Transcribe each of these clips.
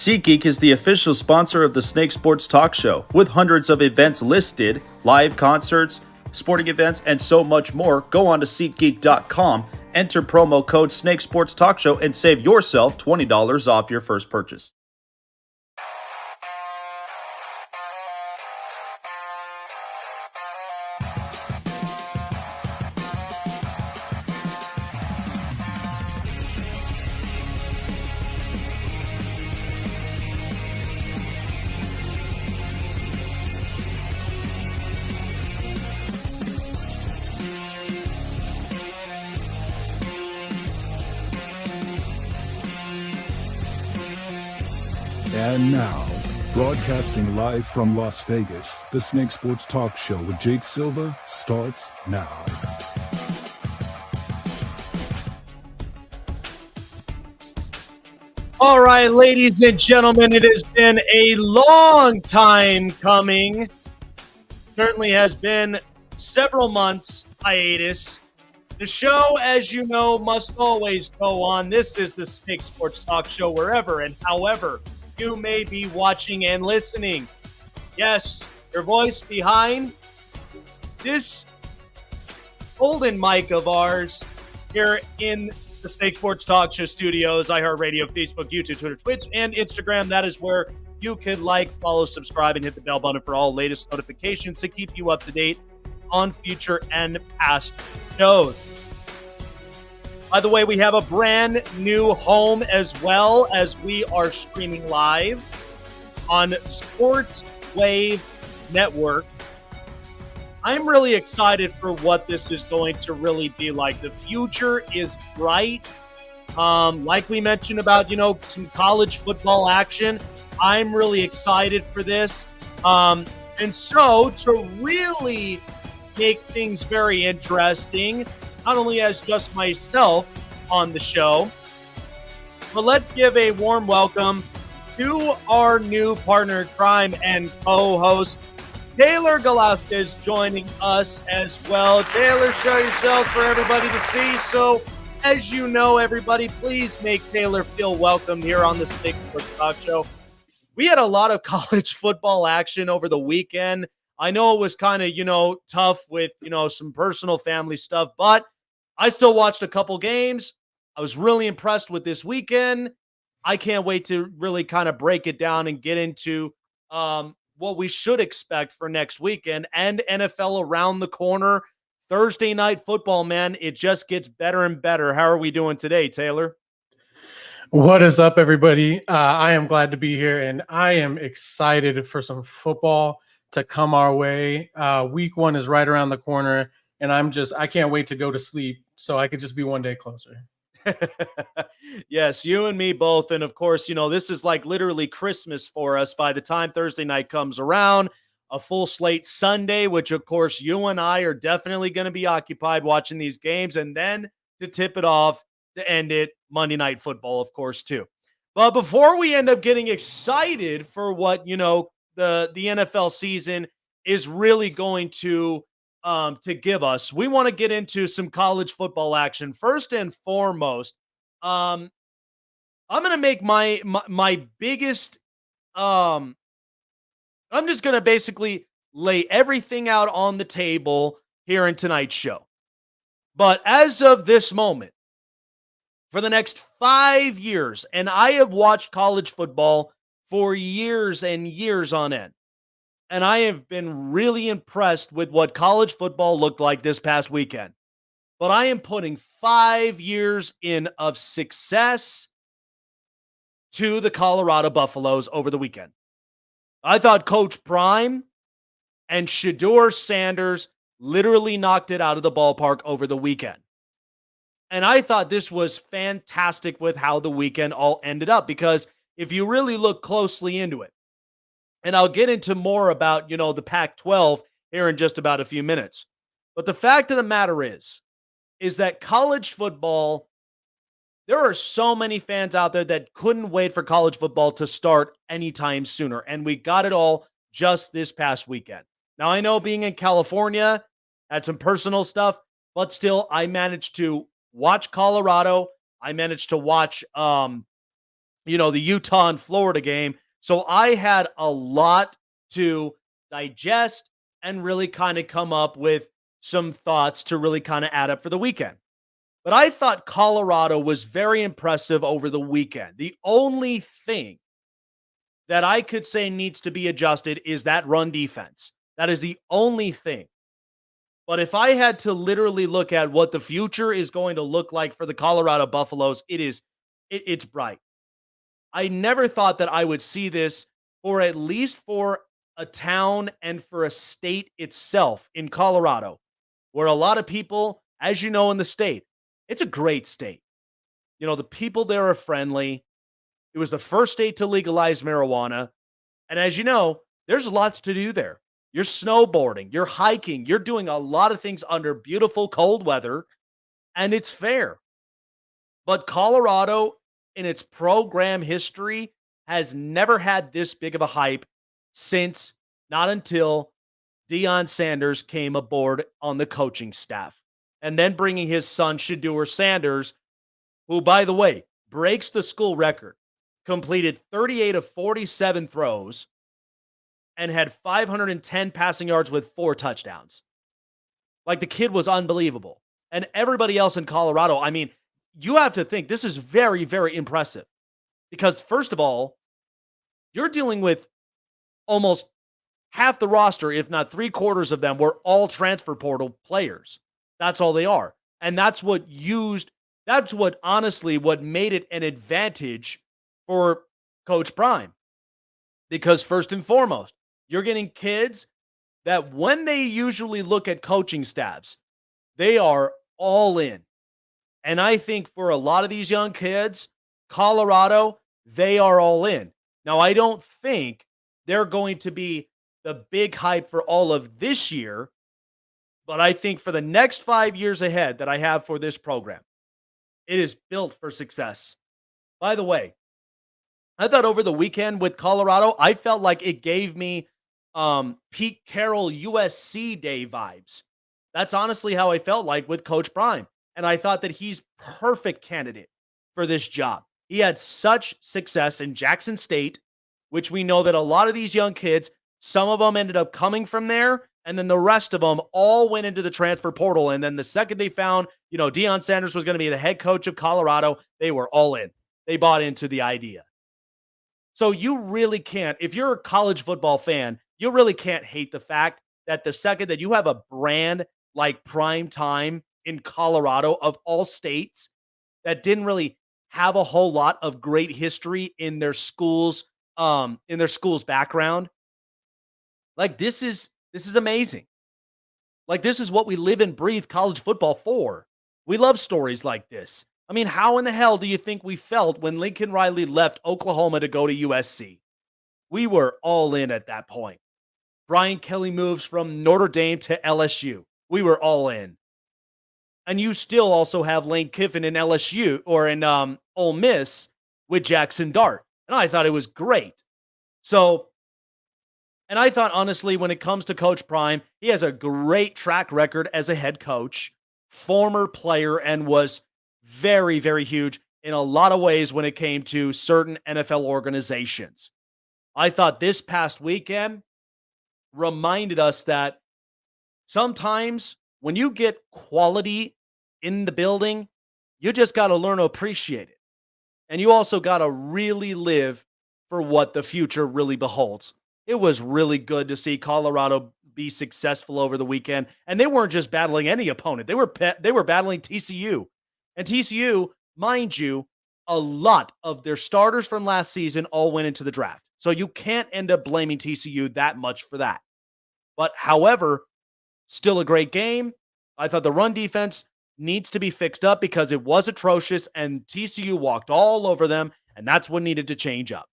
SeatGeek is the official sponsor of the Snake Sports Talk Show, with hundreds of events listed, live concerts, sporting events, and so much more. Go on to SeatGeek.com, enter promo code Snake Sports Talk Show, and save yourself $20 off your first purchase. And now, broadcasting live from Las Vegas, the Snake Sports Talk Show with Jake Silva starts now. All right, ladies and gentlemen, it has been a long time coming. Certainly has been several months hiatus. The show, as you know, must always go on. This is the Snake Sports Talk Show wherever and however you may be watching and listening. Yes, your voice behind this golden mic of ours here in the Snake Sports Talk Show studios, iHeartRadio, Facebook, YouTube, Twitter, Twitch, and Instagram. That is where you could like, follow, subscribe, and hit the bell button for all latest notifications to keep you up to date on future and past shows. By the way, we have a brand new home as well, as we are streaming live on Sports Wave Network. I'm really excited for what this is going to really be like. The future is bright. Like we mentioned about, some college football action. I'm really excited for this. And so to really make things very interesting, not only as just myself on the show, but let's give a warm welcome to our new partner in crime and co-host, Taylor Galasquez, joining us as well. Taylor, show yourself for everybody to see. So, as you know, everybody, please make Taylor feel welcome here on the Snake Sports Talk Show. We had a lot of college football action over the weekend. I know it was kind of, tough with, some personal family stuff, but I still watched a couple games. I was really impressed with this weekend. I can't wait to really kind of break it down and get into what we should expect for next weekend and NFL around the corner. Thursday night football, man, it just gets better and better. How are we doing today, Taylor? What is up, everybody? I am glad to be here, and I am excited for some football to come our way. Week one is right around the corner, and I can't wait to go to sleep so I could just be one day closer. Yes, you and me both. And of course, this is like literally Christmas for us by the time Thursday night comes around. A full slate Sunday, which of course you and I are definitely going to be occupied watching these games. And then to tip it off, to end it, Monday Night Football, of course, too. But before we end up getting excited for what, the NFL season is really going to give us, we want to get into some college football action. First and foremost, I'm going to make my biggest, I'm just going to basically lay everything out on the table here in tonight's show. But as of this moment, for the next 5 years, and I have watched college football for years and years on end, and I have been really impressed with what college football looked like this past weekend. But I am putting 5 years in of success to the Colorado Buffaloes over the weekend. I thought Coach Prime and Shedeur Sanders literally knocked it out of the ballpark over the weekend. And I thought this was fantastic with how the weekend all ended up, because if you really look closely into it, and I'll get into more about, the Pac-12 here in just about a few minutes. But the fact of the matter is that college football, there are so many fans out there that couldn't wait for college football to start anytime sooner. And we got it all just this past weekend. Now, I know being in California had some personal stuff, but still, I managed to watch Colorado. I managed to watch the Utah and Florida game. So I had a lot to digest and really kind of come up with some thoughts to really kind of add up for the weekend. But I thought Colorado was very impressive over the weekend. The only thing that I could say needs to be adjusted is that run defense. That is the only thing. But if I had to literally look at what the future is going to look like for the Colorado Buffaloes, it's bright. I never thought that I would see this, or at least for a town and for a state itself in Colorado, where a lot of people, as you know, in the state, it's a great state. The people there are friendly. It was the first state to legalize marijuana. And as you know, there's lots to do there. You're snowboarding, you're hiking, you're doing a lot of things under beautiful cold weather, and it's fair. But Colorado, in its program history, has never had this big of a hype since not until Deion Sanders came aboard on the coaching staff. And then bringing his son, Shedeur Sanders, who, by the way, breaks the school record, completed 38 of 47 throws, and had 510 passing yards with 4 touchdowns. Like, the kid was unbelievable. And everybody else in Colorado, I mean, you have to think this is very, very impressive. Because, first of all, you're dealing with almost half the roster, if not 3/4 of them, were all transfer portal players. That's all they are. And that's what honestly, what made it an advantage for Coach Prime. Because first and foremost, you're getting kids that when they usually look at coaching staffs, they are all in. And I think for a lot of these young kids, Colorado, they are all in. Now, I don't think they're going to be the big hype for all of this year, but I think for the next 5 years ahead that I have for this program, it is built for success. By the way, I thought over the weekend with Colorado, I felt like it gave me Pete Carroll USC day vibes. That's honestly how I felt like with Coach Prime. And I thought that he's perfect candidate for this job. He had such success in Jackson State, which we know that a lot of these young kids, some of them ended up coming from there, and then the rest of them all went into the transfer portal. And then the second they found, Deion Sanders was going to be the head coach of Colorado, they were all in. They bought into the idea. So you really can't, if you're a college football fan, you really can't hate the fact that the second that you have a brand like Prime Time in Colorado, of all states, that didn't really have a whole lot of great history in their school's background. Like, this is amazing. Like, this is what we live and breathe college football for. We love stories like this. I mean, how in the hell do you think we felt when Lincoln Riley left Oklahoma to go to USC? We were all in at that point. Brian Kelly moves from Notre Dame to LSU. We were all in. And you still also have Lane Kiffin in LSU or in Ole Miss with Jackson Dart. And I thought it was great. So, and I thought, honestly, when it comes to Coach Prime, he has a great track record as a head coach, former player, and was very, very huge in a lot of ways when it came to certain NFL organizations. I thought this past weekend reminded us that sometimes when you get quality in the building, you just got to learn to appreciate it. And you also got to really live for what the future really beholds. It was really good to see Colorado be successful over the weekend. And they weren't just battling any opponent. They were battling TCU. And TCU, mind you, a lot of their starters from last season all went into the draft. So you can't end up blaming TCU that much for that. But however, still a great game. I thought the run defense needs to be fixed up because it was atrocious and TCU walked all over them, and that's what needed to change up.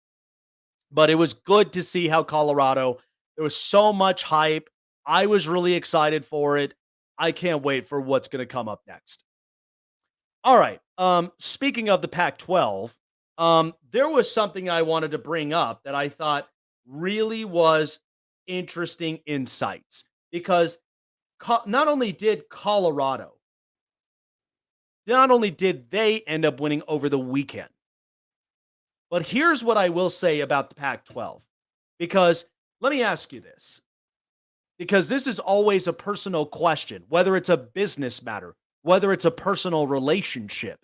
But it was good to see how Colorado, there was so much hype. I was really excited for it. I can't wait for what's going to come up next. All right. Speaking of the Pac-12, there was something I wanted to bring up that I thought really was interesting insights because not only did they end up winning over the weekend, But here's what I will say about the Pac 12. Because let me ask you this, because this is always a personal question, whether it's a business matter, whether it's a personal relationship,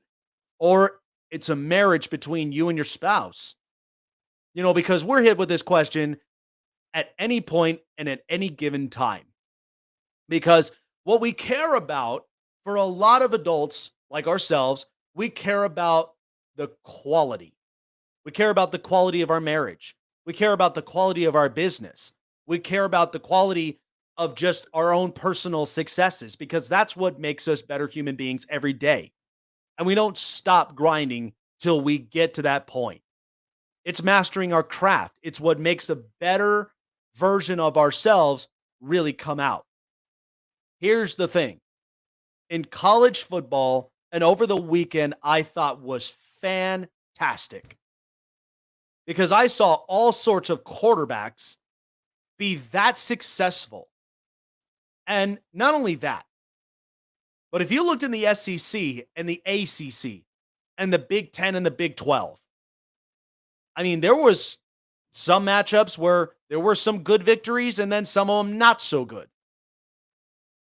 or it's a marriage between you and your spouse. Because we're hit with this question at any point and at any given time. Because what we care about for a lot of adults like ourselves, we care about the quality. We care about the quality of our marriage. We care about the quality of our business. We care about the quality of just our own personal successes, because that's what makes us better human beings every day. And we don't stop grinding till we get to that point. It's mastering our craft. It's what makes a better version of ourselves really come out. Here's the thing. In college football, and over the weekend, I thought was fantastic, because I saw all sorts of quarterbacks be that successful. And not only that, but if you looked in the SEC and the ACC and the Big 10 and the Big 12, I mean, there was some matchups where there were some good victories and then some of them not so good.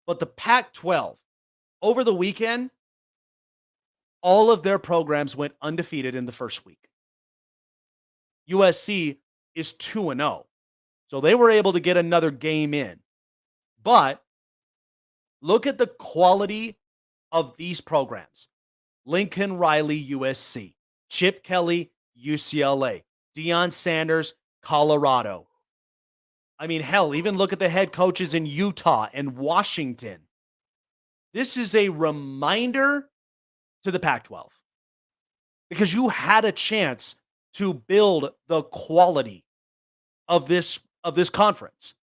But the Pac 12, over the weekend, all of their programs went undefeated in the first week. USC is 2-0. So they were able to get another game in. But look at the quality of these programs. Lincoln Riley, USC. Chip Kelly, UCLA. Deion Sanders, Colorado. I mean, hell, even look at the head coaches in Utah and Washington. This is a reminder to the Pac-12, because you had a chance to build the quality of this conference.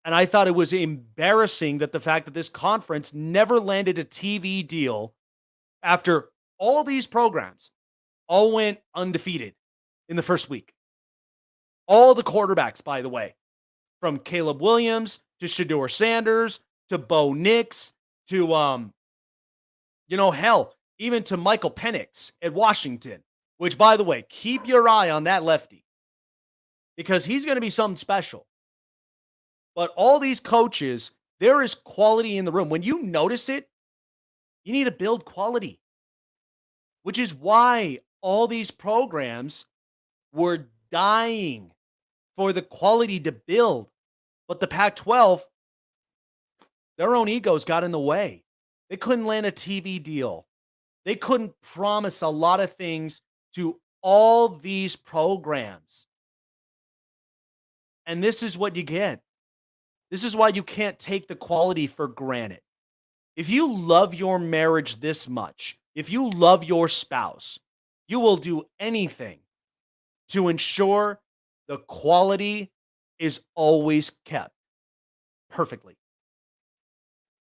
And I thought it was embarrassing that the fact that this conference never landed a TV deal after all these programs all went undefeated in the first week. All the quarterbacks, by the way, from Caleb Williams to Shedeur Sanders to Bo Nix to, hell, even to Michael Penix at Washington, which, by the way, keep your eye on that lefty, because he's going to be something special. But all these coaches, there is quality in the room. When you notice it, you need to build quality, which is why all these programs were dying for the quality to build. But the Pac-12, their own egos got in the way. They couldn't land a TV deal. They couldn't promise a lot of things to all these programs. And this is what you get. This is why you can't take the quality for granted. If you love your marriage this much, if you love your spouse, you will do anything to ensure the quality is always kept perfectly.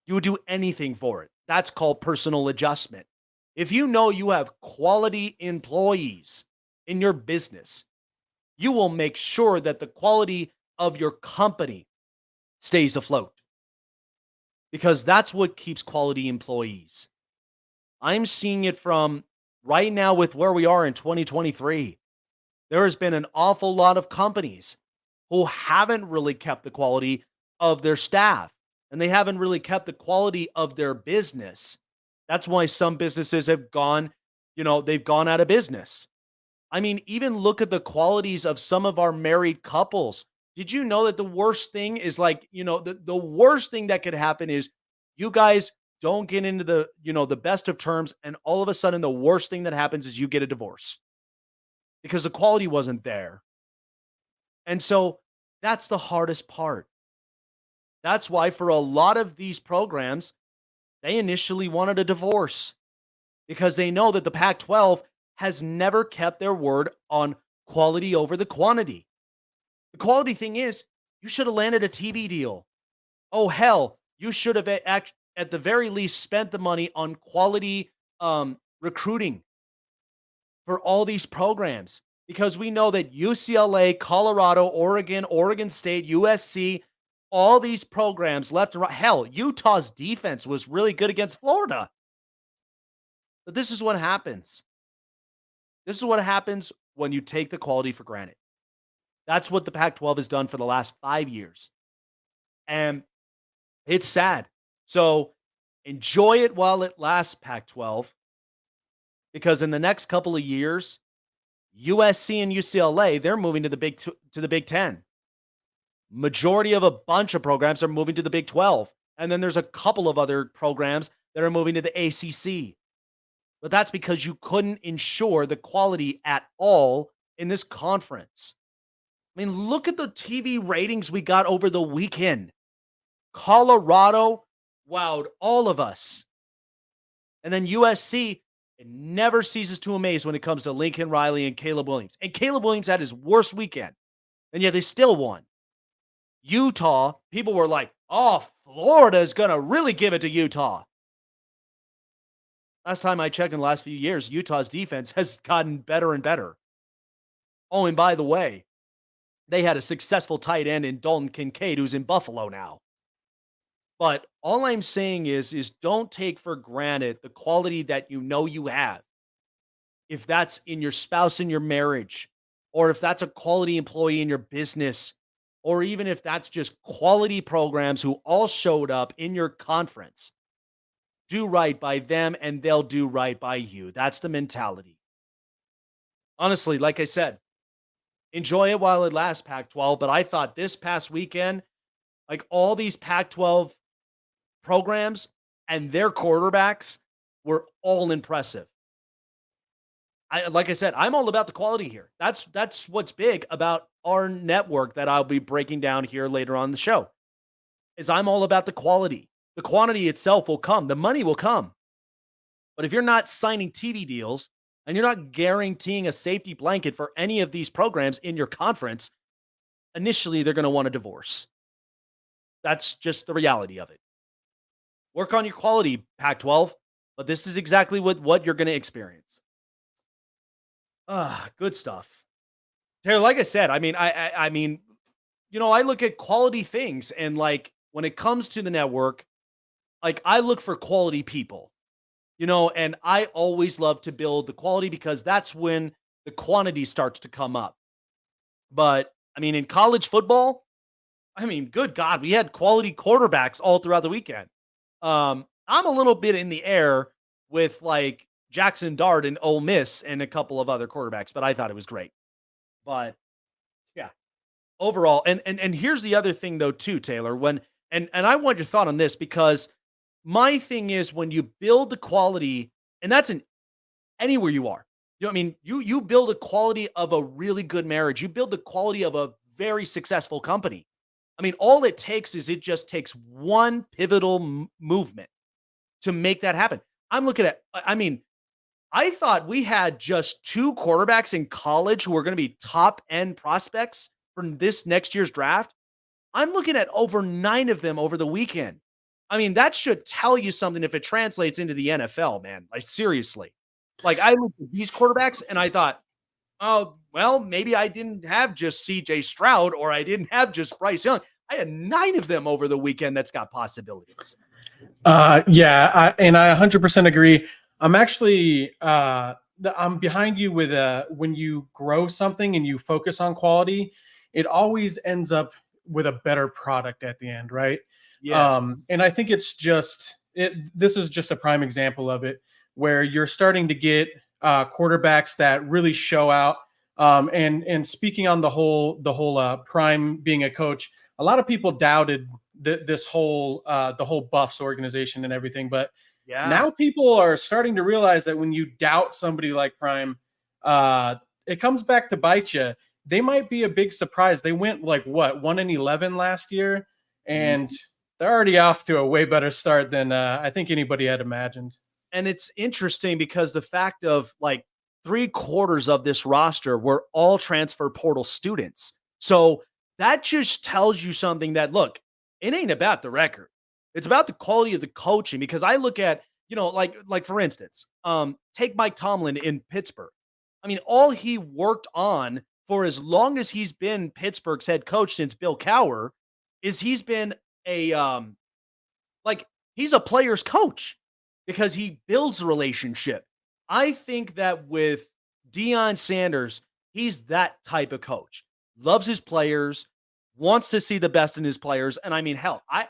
You would do anything for it. That's called personal adjustment. If you know you have quality employees in your business, you will make sure that the quality of your company stays afloat, because that's what keeps quality employees. I'm seeing it from right now with where we are in 2023. There has been an awful lot of companies who haven't really kept the quality of their staff, and they haven't really kept the quality of their business. That's why some businesses have gone, they've gone out of business. I mean, even look at the qualities of some of our married couples. Did you know that the worst thing is the worst thing that could happen is you guys don't get into the best of terms, and all of a sudden the worst thing that happens is you get a divorce because the quality wasn't there. And so that's the hardest part. That's why for a lot of these programs, they initially wanted a divorce, because they know that the Pac-12 has never kept their word on quality over the quantity. The quality thing is, you should have landed a TV deal. Oh, hell, you should have at the very least spent the money on quality recruiting for all these programs, because we know that UCLA, Colorado, Oregon State, USC, all these programs left and right. Hell, Utah's defense was really good against Florida. But this is what happens. This is what happens when you take the quality for granted. That's what the Pac-12 has done for the last 5 years. And it's sad. So enjoy it while it lasts, Pac-12, because in the next couple of years, USC and UCLA, they're moving to the Big 10. Majority of a bunch of programs are moving to the Big 12. And then there's a couple of other programs that are moving to the ACC. But that's because you couldn't ensure the quality at all in this conference. I mean, look at the TV ratings we got over the weekend. Colorado wowed all of us. And then USC, it never ceases to amaze when it comes to Lincoln Riley and Caleb Williams. And Caleb Williams had his worst weekend, and yet they still won. Utah, people were like, oh, Florida is going to really give it to Utah. Last time I checked in the last few years, Utah's defense has gotten better and better. Oh, and by the way, they had a successful tight end in Dalton Kincaid, who's in Buffalo now. But all I'm saying is don't take for granted the quality that you know you have. If that's in your spouse in your marriage, or if that's a quality employee in your business, or even if that's just quality programs who all showed up in your conference. Do right by them and they'll do right by you. That's the mentality. Honestly, like I said, enjoy it while it lasts, Pac-12. But I thought this past weekend, like all these Pac-12 programs and their quarterbacks were all impressive. Like I said, I'm all about the quality here. That's what's big about our network that I'll be breaking down here later on in the show. Is I'm all about the quality. The quantity itself will come. The money will come. But if you're not signing TV deals and you're not guaranteeing a safety blanket for any of these programs in your conference, initially they're going to want a divorce. That's just the reality of it. Work on your quality, Pac-12, but this is exactly what you're going to experience. Good stuff. Taylor, like I said, I mean, I look at quality things, and like when it comes to the network, like I look for quality people, and I always love to build the quality because that's when the quantity starts to come up. But I mean, in college football, good God, we had quality quarterbacks all throughout the weekend. I'm a little bit in the air with like Jackson Dart and Ole Miss and a couple of other quarterbacks, but I thought it was great. But yeah, overall, and here's the other thing though too, Taylor, and I want your thought on this, because my thing is when you build the quality, and that's in anywhere you are, you build a quality of a really good marriage. You build the quality of a very successful company. All it takes is it just takes one pivotal movement to make that happen. I'm looking at, I thought we had just 2 quarterbacks in college who are going to be top end prospects for this next year's draft. I'm looking at over 9 of them over the weekend. That should tell you something if it translates into the NFL, man. Like, seriously. Like, I looked at these quarterbacks and I thought, oh, well, maybe I didn't have just CJ Stroud or I didn't have just Bryce Young. I had 9 of them over the weekend that's got possibilities. Yeah, and I 100% agree. I'm actually I'm behind you with when you grow something and you focus on quality, it always ends up with a better product at the end, right? Yes. And I think it's just this is just a prime example of it, where you're starting to get quarterbacks that really show out. And speaking on the whole Prime being a coach, a lot of people doubted this whole the whole Buffs organization and everything, but yeah, now people are starting to realize that when you doubt somebody like Prime, it comes back to bite you. They might be a big surprise. They went like 1-11 last year, and they're already off to a way better start than I think anybody had imagined. And it's interesting because the fact of like 3/4 of this roster were all transfer portal students. So that just tells you something that, look, it ain't about the record. It's about the quality of the coaching, because I look at, like for instance, take Mike Tomlin in Pittsburgh. All he worked on for as long as he's been Pittsburgh's head coach since Bill Cowher is he's been a he's a player's coach, because he builds a relationship. I think that with Deion Sanders, he's that type of coach. Loves his players, wants to see the best in his players. And I mean, hell, I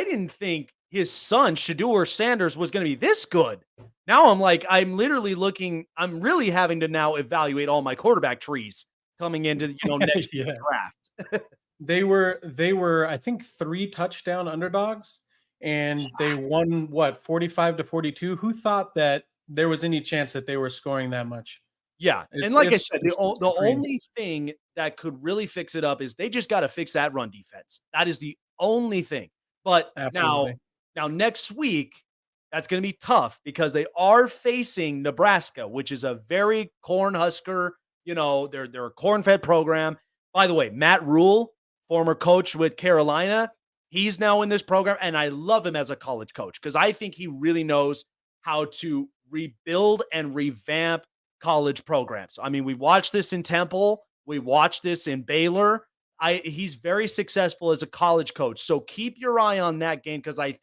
didn't think his son, Shedeur Sanders, was going to be this good. Now I'm literally I'm really having to now evaluate all my quarterback trees coming into, next year's draft. They were, I think, 3 touchdown underdogs, and they won 45-42. Who thought that there was any chance that they were scoring that much? Yeah. And like I said, the only thing that could really fix it up is they just got to fix that run defense. That is the only thing. But now next week, that's going to be tough because they are facing Nebraska, which is a very Cornhusker, they're a corn-fed program. By the way, Matt Rule, former coach with Carolina, he's now in this program, and I love him as a college coach because I think he really knows how to rebuild and revamp college programs. I mean, we watched this in Temple. We watched this in Baylor. He's very successful as a college coach. So keep your eye on that game because I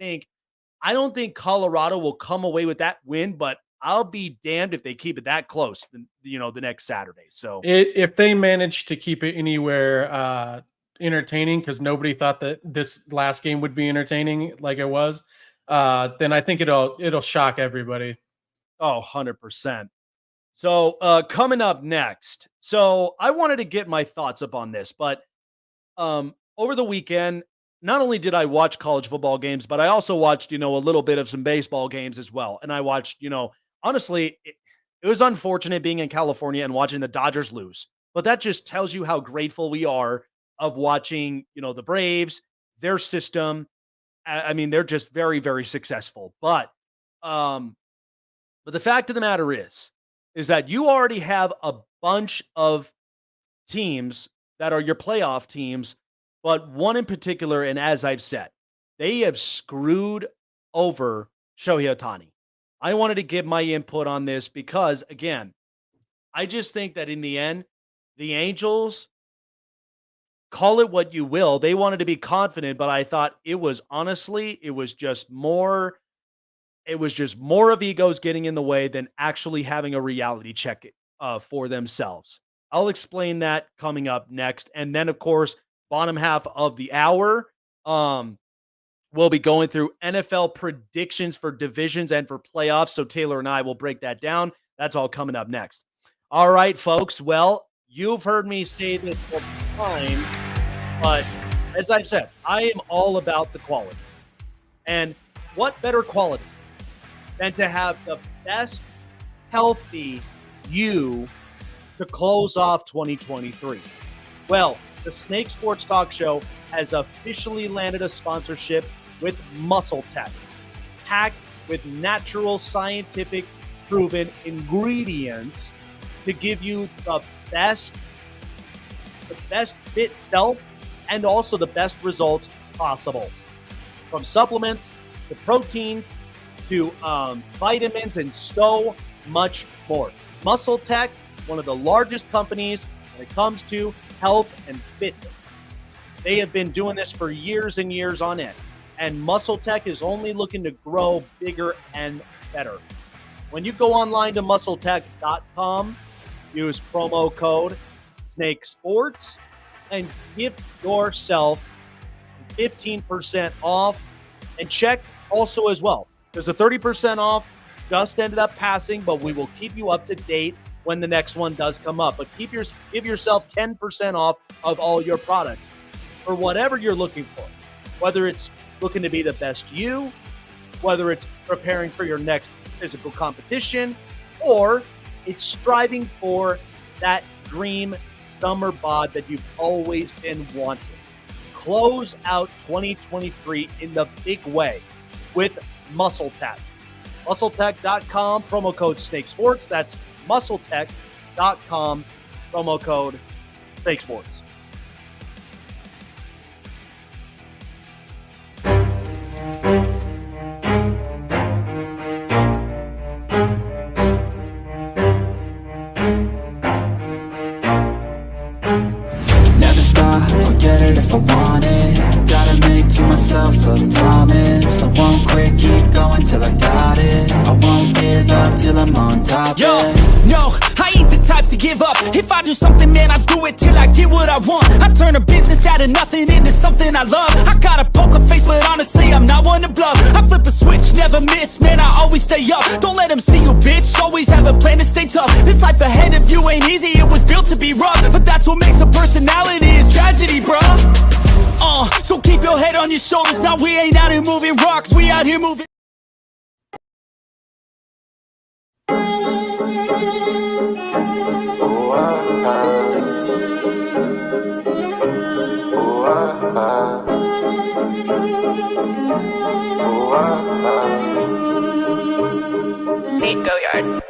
don't think Colorado will come away with that win, but I'll be damned if they keep it that close, the next Saturday. So if they manage to keep it anywhere entertaining, because nobody thought that this last game would be entertaining like it was, then I think it'll shock everybody. Oh, 100%. So coming up next. So I wanted to get my thoughts up on this, but over the weekend, not only did I watch college football games, but I also watched, a little bit of some baseball games as well. And I watched, honestly, it was unfortunate being in California and watching the Dodgers lose, but that just tells you how grateful we are of watching, the Braves, their system. I mean, they're just very, very successful. But the fact of the matter is that you already have a bunch of teams that are your playoff teams, but one in particular, and as I've said, they have screwed over Shohei Ohtani. I wanted to give my input on this because, again, I just think that in the end, the Angels, call it what you will, they wanted to be confident, but I thought it was just more of egos getting in the way than actually having a reality check for themselves. I'll explain that coming up next. And then, of course, bottom half of the hour, we'll be going through NFL predictions for divisions and for playoffs. So Taylor and I will break that down. That's all coming up next. All right, folks. Well, you've heard me say this all the time, but as I've said, I am all about the quality. And what better quality than to have the best healthy you to close off 2023? Well, the Snake Sports Talk Show has officially landed a sponsorship with Muscle Tech, packed with natural, scientific, proven ingredients to give you the best fit self and also the best results possible. From supplements to proteins to vitamins and so much more. Muscle Tech, one of the largest companies when it comes to health and fitness. They have been doing this for years and years on end, and Muscle Tech is only looking to grow bigger and better. When you go online to muscletech.com, use promo code SNAKESPORTS and gift yourself 15% off, and check also as well. There's a 30% off, just ended up passing, but we will keep you up to date when the next one does come up. But give yourself 10% off of all your products for whatever you're looking for, whether it's looking to be the best you, whether it's preparing for your next physical competition, or it's striving for that dream summer bod that you've always been wanting. Close out 2023 in the big way with Muscle Tech. MuscleTech.com, promo code SNAKESPORTS. That's MuscleTech.com, promo code SNAKESPORTS. Never stop, forget it if I want it. Gotta make to myself a promise. I won't quit, keep going till I got it. I won't give up till I'm on top. Yo, no, I ain't the type to give up. If I do something, man, I do it till I get what I want. I turn a business out of nothing into something I love. I got a poker face, but honestly, I'm not one to bluff. I flip a switch, never miss, man, I always stay up. Don't let them see you, bitch, always have a plan to stay tough. This life ahead of you ain't easy, it was built to be rough. But that's what makes a personality, is tragedy, bruh. So keep your head on your shoulders. Now we ain't out here moving rocks, we out here moving. Go yard.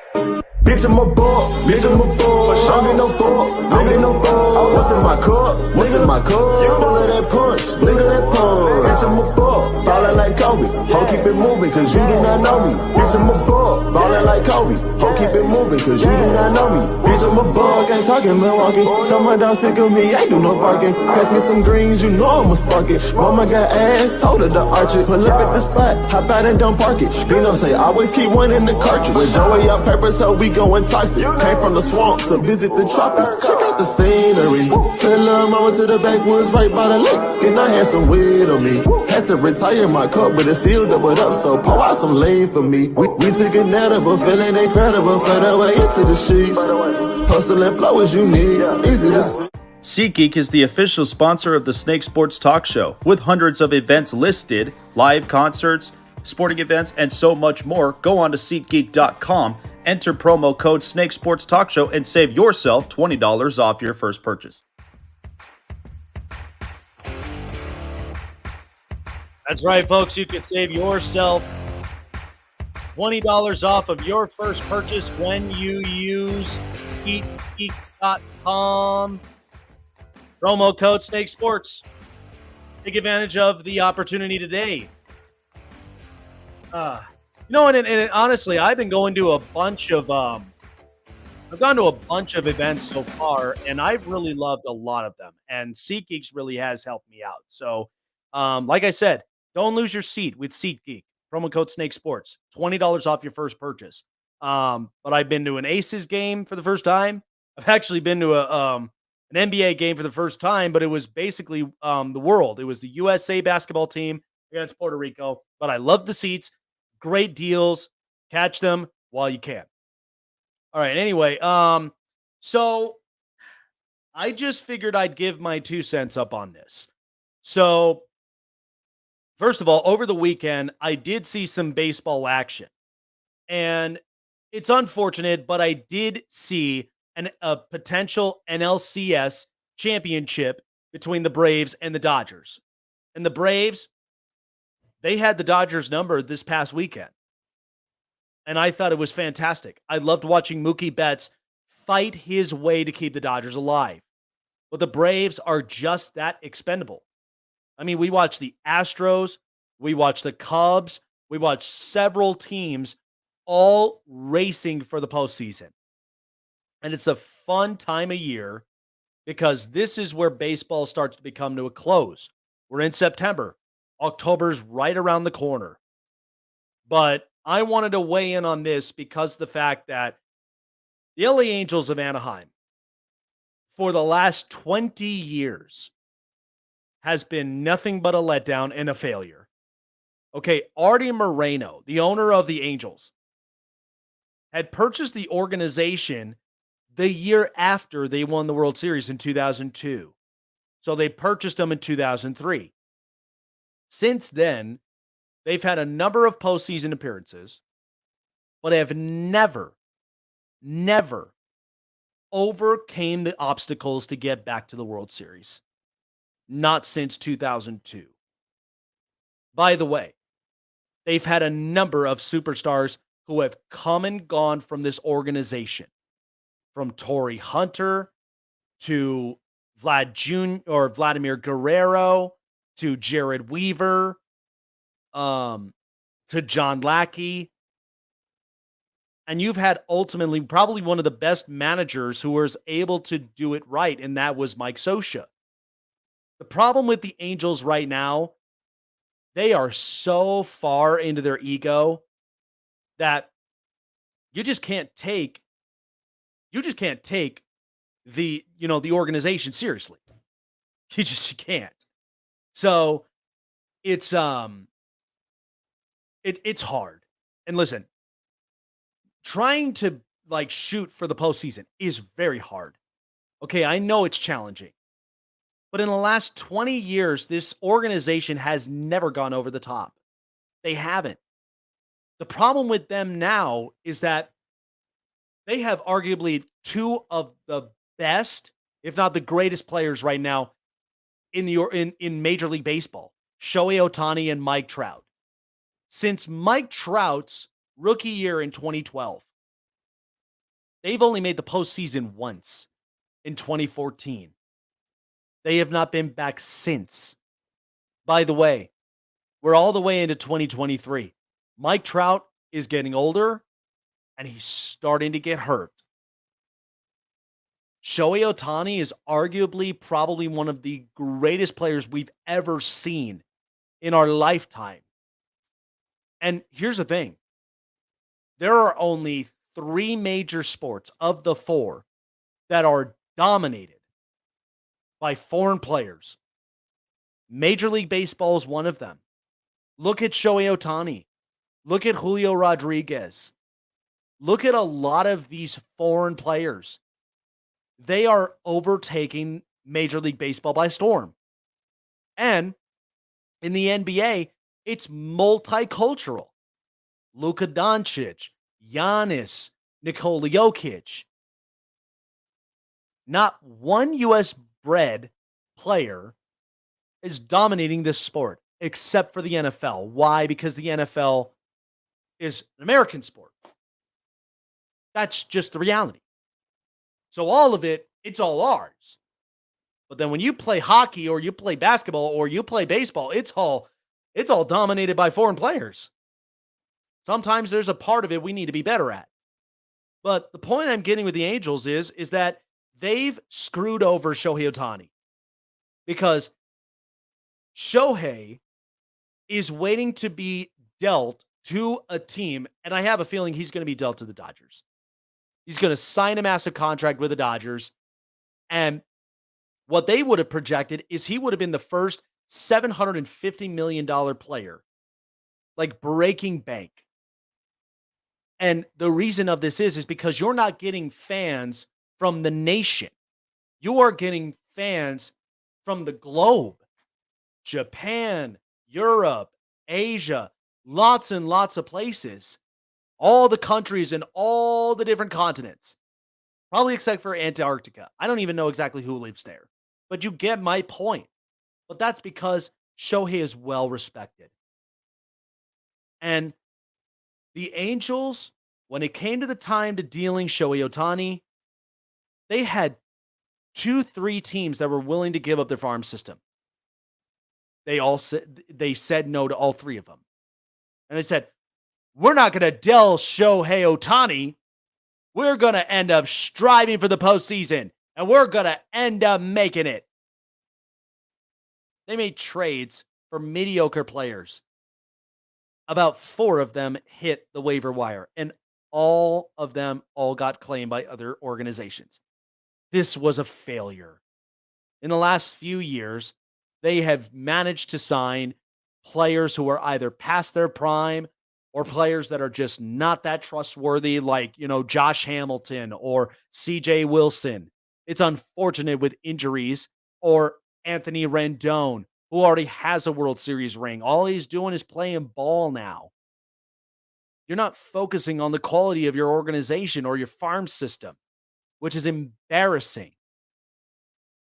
Bitch, I'm a ball, bitch, I'm a ball. Don't get no fuck, don't get no ball. What's in my cup? What's in my cup? Full of that punch, nigga, that punch. Bitch, I'm a ball, ballin' like Kobe. Ho, keep it moving, cause you do not know me. Bitch, I'm a ball, ballin' like Kobe. Ho, keep it moving, cause you do not know me. Bitch, I'm a ball, can't talk in Milwaukee. Tell my dog sick of me, ain't do no barking. Pass me some greens, you know I'ma spark it. Mama got ass, told her to arch it. Pull up at the spot, hop out and don't park it. Dino say, always keep one in the cartridge. With Joey on purpose, so we going toxic. Came from the swamp to visit the tropics. Check out the scenery. Tell little mama to the backwoods right by the lake. And I had some weed on me. Had to retire my cup, but it still doubled up. So pour out some lean for me. We took an edible, feeling incredible. Fed away into the sheets. Hustle and flow as you need. Easy to see. SeatGeek is the official sponsor of the Snake Sports Talk Show, with hundreds of events listed, live concerts, sporting events, and so much more. Go on to SeatGeek.com, enter promo code Snake Sports Talk Show, and save yourself $20 off your first purchase. That's right, folks. You can save yourself $20 off of your first purchase when you use SeatGeek.com. Promo code Snake Sports. Take advantage of the opportunity today. And honestly, I've been going to a bunch of I've gone to a bunch of events so far, and I've really loved a lot of them. And SeatGeeks really has helped me out. So, like I said, don't lose your seat with SeatGeek. Promo code Snake Sports, $20 off your first purchase. But I've been to an Aces game for the first time. I've actually been to an NBA game for the first time, but it was basically the world. It was the USA basketball team against Puerto Rico. But I love the seats. Great deals. Catch them while you can. All right. Anyway, so I just figured I'd give my 2 cents up on this. So, first of all, over the weekend, I did see some baseball action. And it's unfortunate, but I did see a potential NLCS championship between the Braves and the Dodgers. And the Braves, they had the Dodgers number this past weekend. And I thought it was fantastic. I loved watching Mookie Betts fight his way to keep the Dodgers alive. But the Braves are just that expendable. I mean, we watched the Astros, we watched the Cubs, we watched several teams all racing for the postseason. And it's a fun time of year because this is where baseball starts to come to a close. We're in September. October's right around the corner. But I wanted to weigh in on this because of the fact that the LA Angels of Anaheim, for the last 20 years, has been nothing but a letdown and a failure. Okay, Artie Moreno, the owner of the Angels, had purchased the organization the year after they won the World Series in 2002. So they purchased them in 2003. Since then, they've had a number of postseason appearances, but have never overcame the obstacles to get back to the World Series. Not since 2002. By the way, they've had a number of superstars who have come and gone from this organization. From Torrey Hunter to Vladimir Guerrero to Jared Weaver to John Lackey. And you've had ultimately probably one of the best managers who was able to do it right, and that was Mike Scioscia. The problem with the Angels right now, they are so far into their ego that you just can't take the organization seriously. You can't. So it's hard. And listen, trying to shoot for the postseason is very hard. Okay, I know it's challenging. But in the last 20 years, this organization has never gone over the top. They haven't. The problem with them now is that they have arguably two of the best, if not the greatest players right now in Major League Baseball, Shohei Ohtani and Mike Trout. Since Mike Trout's rookie year in 2012, they've only made the postseason once in 2014. They have not been back since. By the way, we're all the way into 2023. Mike Trout is getting older, and he's starting to get hurt. Shohei Ohtani is arguably probably one of the greatest players we've ever seen in our lifetime. And here's the thing. There are only 3 major sports of the 4 that are dominated by foreign players. Major League Baseball is one of them. Look at Shohei Ohtani. Look at Julio Rodriguez. Look at a lot of these foreign players. They are overtaking Major League Baseball by storm. And in the NBA, it's multicultural. Luka Doncic, Giannis, Nikola Jokic. Not one U.S. bred player is dominating this sport except for the NFL. Why? Because the NFL is an American sport. That's just the reality. So all of it, it's all ours. But then when you play hockey or you play basketball or you play baseball, it's all dominated by foreign players. Sometimes there's a part of it we need to be better at. But the point I'm getting with the Angels is that they've screwed over Shohei Ohtani because Shohei is waiting to be dealt to a team, and I have a feeling he's going to be dealt to the Dodgers. He's going to sign a massive contract with the Dodgers, and what they would have projected is he would have been the first $750 million player, like breaking bank. And the reason of this is because you're not getting fans from the nation. You are getting fans from the globe. Japan, Europe, Asia, lots and lots of places. All the countries and all the different continents. Probably except for Antarctica. I don't even know exactly who lives there. But you get my point. But that's because Shohei is well respected. And the Angels, when it came to the time to dealing Shohei Ohtani, they had 2-3 teams that were willing to give up their farm system. They said no to all 3 of them. And they said, we're not going to deal Shohei Ohtani. We're going to end up striving for the postseason, and we're going to end up making it. They made trades for mediocre players. About 4 of them hit the waiver wire, and all of them got claimed by other organizations. This was a failure. In the last few years, they have managed to sign players who are either past their prime or players that are just not that trustworthy, like, Josh Hamilton or CJ Wilson. It's unfortunate with injuries, or Anthony Rendon, who already has a World Series ring. All he's doing is playing ball now. You're not focusing on the quality of your organization or your farm system, which is embarrassing.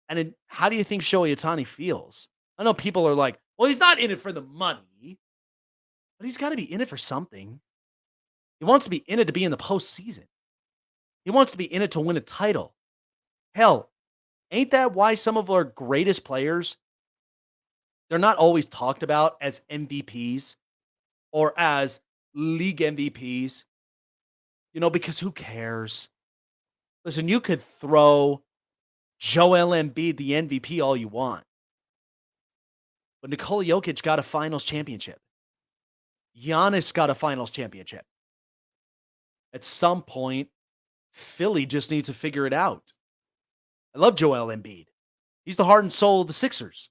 And how do you think Shohei Ohtani feels? I know people are like, well, he's not in it for the money, but he's got to be in it for something. He wants to be in it to be in the postseason. He wants to be in it to win a title. Hell, ain't that why some of our greatest players, they're not always talked about as MVPs or as league MVPs? Because who cares? Listen, you could throw Joel Embiid the MVP all you want. But Nikola Jokic got a finals championship. Giannis got a finals championship. At some point, Philly just needs to figure it out. I love Joel Embiid. He's the heart and soul of the Sixers.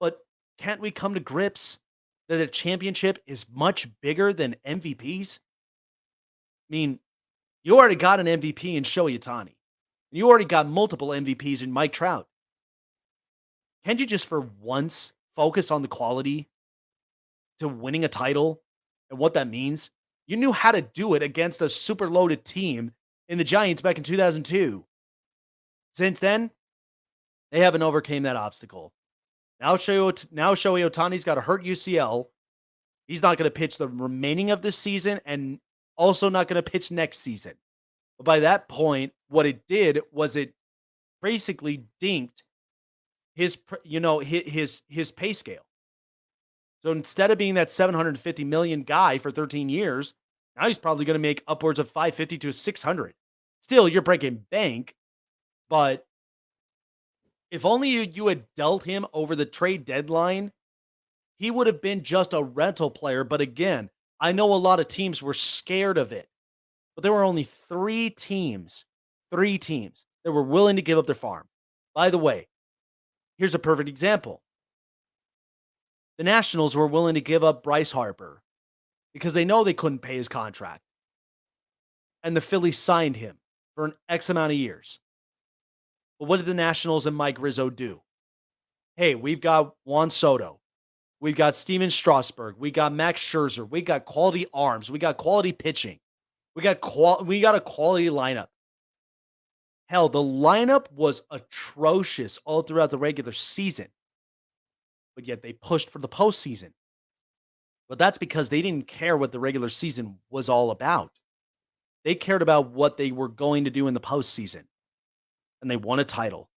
But can't we come to grips that a championship is much bigger than MVPs? I mean, you already got an MVP in Shohei Ohtani. You already got multiple MVPs in Mike Trout. Can't you just for once focus on the quality to winning a title and what that means? You knew how to do it against a super loaded team in the Giants back in 2002. Since then, they haven't overcame that obstacle. Now Shohei Ohtani's got a hurt UCL. He's not going to pitch the remaining of this season and also not going to pitch next season. But by that point, what it did was it basically dinked his pay scale. So instead of being that $750 million guy for 13 years, now he's probably going to make upwards of $550 to $600. Still, you're breaking bank, but if only you had dealt him over the trade deadline, he would have been just a rental player. But again, I know a lot of teams were scared of it, but there were only three teams that were willing to give up their farm. By the way, here's a perfect example. The Nationals were willing to give up Bryce Harper because they know they couldn't pay his contract. And the Phillies signed him for an X amount of years. But what did the Nationals and Mike Rizzo do? Hey, we've got Juan Soto. We've got Steven Strasburg. We got Max Scherzer. We got quality arms. We got quality pitching. We got a quality lineup. Hell, the lineup was atrocious all throughout the regular season. But yet they pushed for the postseason. But that's because they didn't care what the regular season was all about. They cared about what they were going to do in the postseason. And they won a title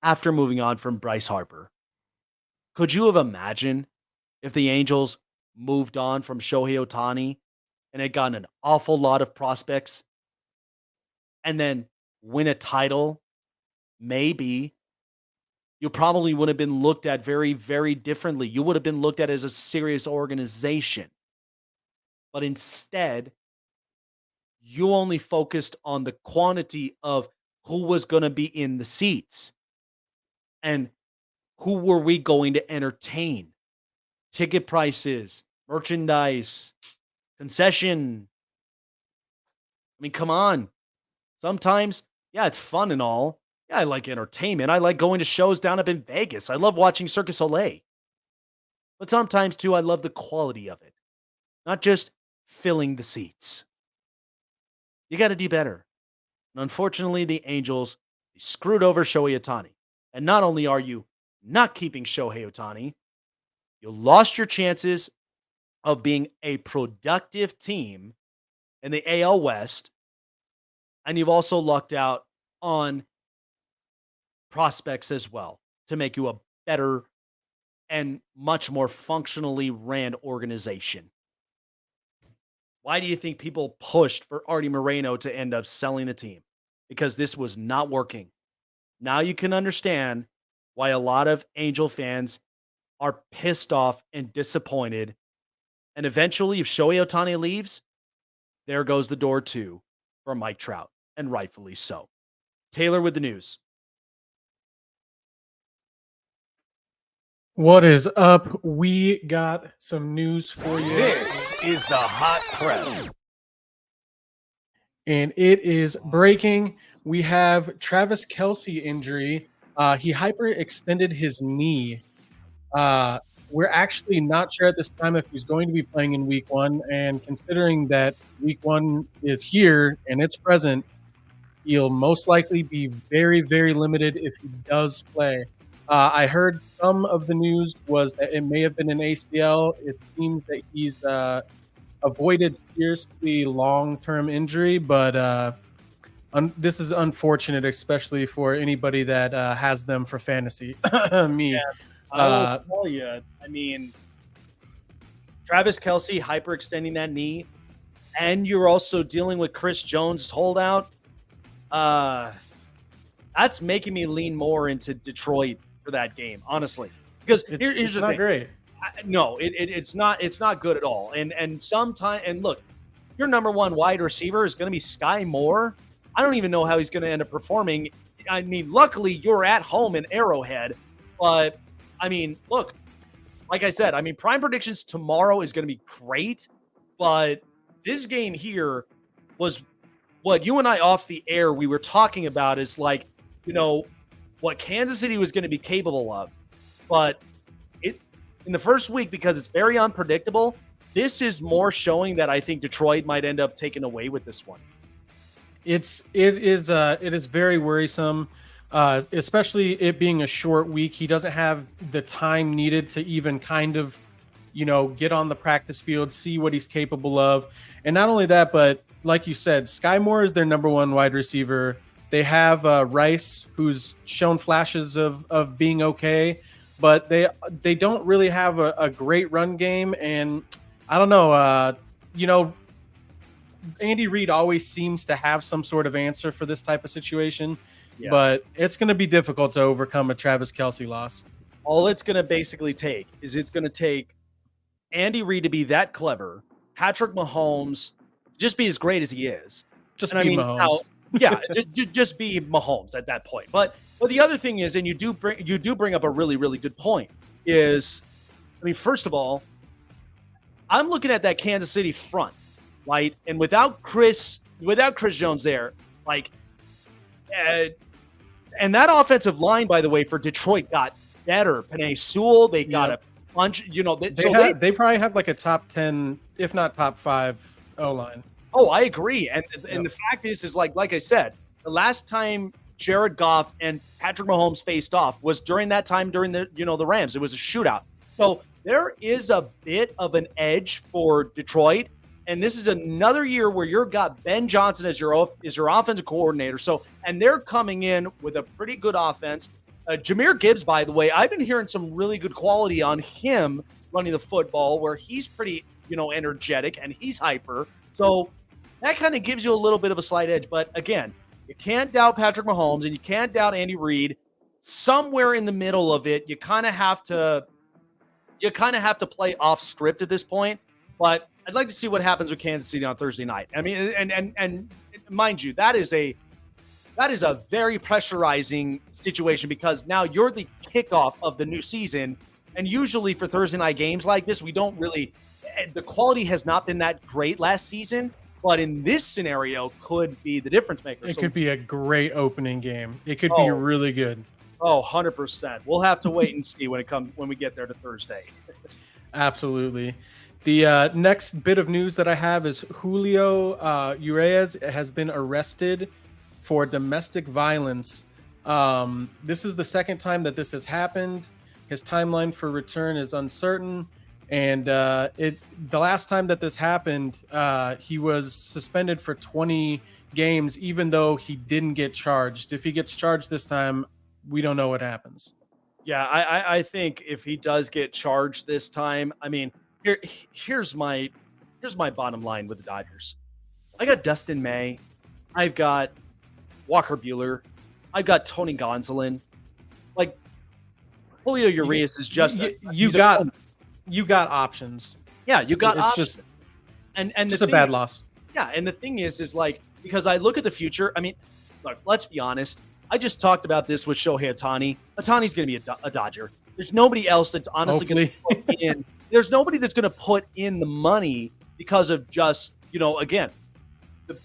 after moving on from Bryce Harper. Could you have imagined if the Angels moved on from Shohei Ohtani and had gotten an awful lot of prospects and then win a title? Maybe. You probably would have been looked at very, very differently. You would have been looked at as a serious organization. But instead, you only focused on the quantity of who was going to be in the seats and who were we going to entertain. Ticket prices, merchandise, concession. I mean, come on. Sometimes, yeah, it's fun and all. Yeah, I like entertainment. I like going to shows down up in Vegas. I love watching Cirque du Soleil. But sometimes, too, I love the quality of it. Not just filling the seats. You got to do better. And unfortunately, the Angels screwed over Shohei Ohtani. And not only are you not keeping Shohei Ohtani, you lost your chances of being a productive team in the AL West, and you've also lucked out on prospects as well to make you a better and much more functionally ran organization. Why do you think people pushed for Artie Moreno to end up selling the team? Because this was not working. Now you can understand why a lot of Angel fans are pissed off and disappointed. And eventually, if Shohei Ohtani leaves, there goes the door too for Mike Trout, and rightfully so. Taylor with the news. What is up? We got some news for you. This is the hot press. And it is breaking. We have Travis Kelce injury. He hyperextended his knee. We're actually not sure at this time if he's going to be playing in week one. And considering that week one is here and it's present, he'll most likely be very, very limited if he does play. I heard some of the news was that it may have been an ACL. It seems that he's avoided seriously long-term injury, but this is unfortunate, especially for anybody that has them for fantasy. Me. Yeah, I will tell you, I mean, Travis Kelce hyperextending that knee, and you're also dealing with Chris Jones' holdout. That's making me lean more into Detroit for that game, honestly. Because It's here's the not thing. great. No, it's not good at all. And sometimes, and look, your number one wide receiver is going to be Sky Moore. I don't even know how he's going to end up performing. I mean, luckily you're at home in Arrowhead, but I mean, look, like I said, I mean, prime predictions tomorrow is going to be great, but this game here was what you and I off the air we were talking about is like, what Kansas City was going to be capable of, but in the first week, because it's very unpredictable, this is more showing that I think Detroit might end up taking away with this one. It is very worrisome, especially it being a short week. He doesn't have the time needed to even kind of, get on the practice field, see what he's capable of. And not only that, but like you said, Sky Moore is their number one wide receiver. They have Rice, who's shown flashes of being okay, but they don't really have a great run game. And I don't know, Andy Reid always seems to have some sort of answer for this type of situation, but it's going to be difficult to overcome a Travis Kelce loss. All it's going to basically take is it's going to take Andy Reid to be that clever, Patrick Mahomes just be as great as he is. Just be Mahomes. Just be Mahomes at that point. But the other thing is, and you do bring up a really, really good point, is, I mean, first of all, I'm looking at that Kansas City front, right? And without Chris Jones there, like, and that offensive line, by the way, for Detroit got better. Penei Sewell, they got a bunch, they probably have like a top 10, if not top 5 O-line. Oh, I agree. And the fact is like I said, the last time Jared Goff and Patrick Mahomes faced off was during that time during the Rams. It was a shootout. So there is a bit of an edge for Detroit. And this is another year where you've got Ben Johnson as your offensive coordinator. So, and they're coming in with a pretty good offense. Jahmyr Gibbs, by the way, I've been hearing some really good quality on him running the football, where he's pretty, energetic and he's hyper. So that kind of gives you a little bit of a slight edge. But again, you can't doubt Patrick Mahomes and you can't doubt Andy Reid. Somewhere in the middle of it, you kind of have to play off script at this point. But I'd like to see what happens with Kansas City on Thursday night. I mean, and mind you, that is a very pressurizing situation, because now you're the kickoff of the new season. And usually for Thursday night games like this, the quality has not been that great last season, but in this scenario could be the difference maker. It could be a great opening game. It could be really good. Oh, 100%. We'll have to wait and see when we get there to Thursday. Absolutely. The next bit of news that I have is Julio Urias has been arrested for domestic violence. This is the second time that this has happened. His timeline for return is uncertain. And the last time that this happened, he was suspended for 20 games, even though he didn't get charged. If he gets charged this time, we don't know what happens. Yeah, I think if he does get charged this time, I mean, here's my bottom line with the Dodgers. I got Dustin May. I've got Walker Buehler. I've got Tony Gonsolin. Like, Julio Urias is just you got options. Yeah, you got it's options. Just and just a bad loss. Yeah, and the thing is like, because I look at the future, I mean, look, let's be honest. I just talked about this with Shohei Ohtani. Ohtani's going to be a Dodger. There's nobody else that's honestly going to put in. There's nobody that's going to put in the money because of just, again,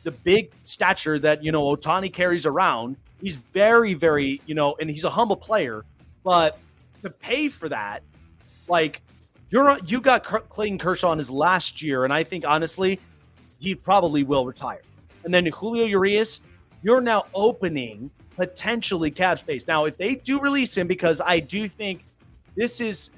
the big stature that, Ohtani carries around. He's very, very, and he's a humble player. But to pay for that, like, you got Clayton Kershaw in his last year, and I think, honestly, he probably will retire. And then Julio Urias, you're now opening potentially cap space. Now, if they do release him, because I do think this is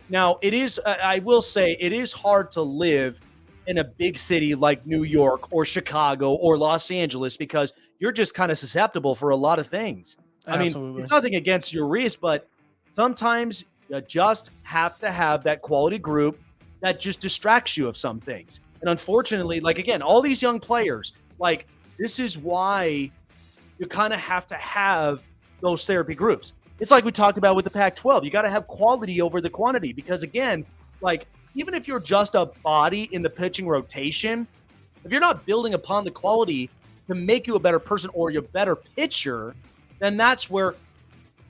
now, it is, I will say, it is hard to live in a big city like New York or Chicago or Los Angeles, because you're just kind of susceptible for a lot of things. Absolutely. I mean, it's nothing against Urias, but sometimes you just have to have that quality group that just distracts you of some things. And unfortunately, like, again, all these young players, like, this is why you kind of have to have those therapy groups. It's like we talked about with the Pac-12. You got to have quality over the quantity because, again, like even if you're just a body in the pitching rotation, if you're not building upon the quality to make you a better person or you're a better pitcher, then that's where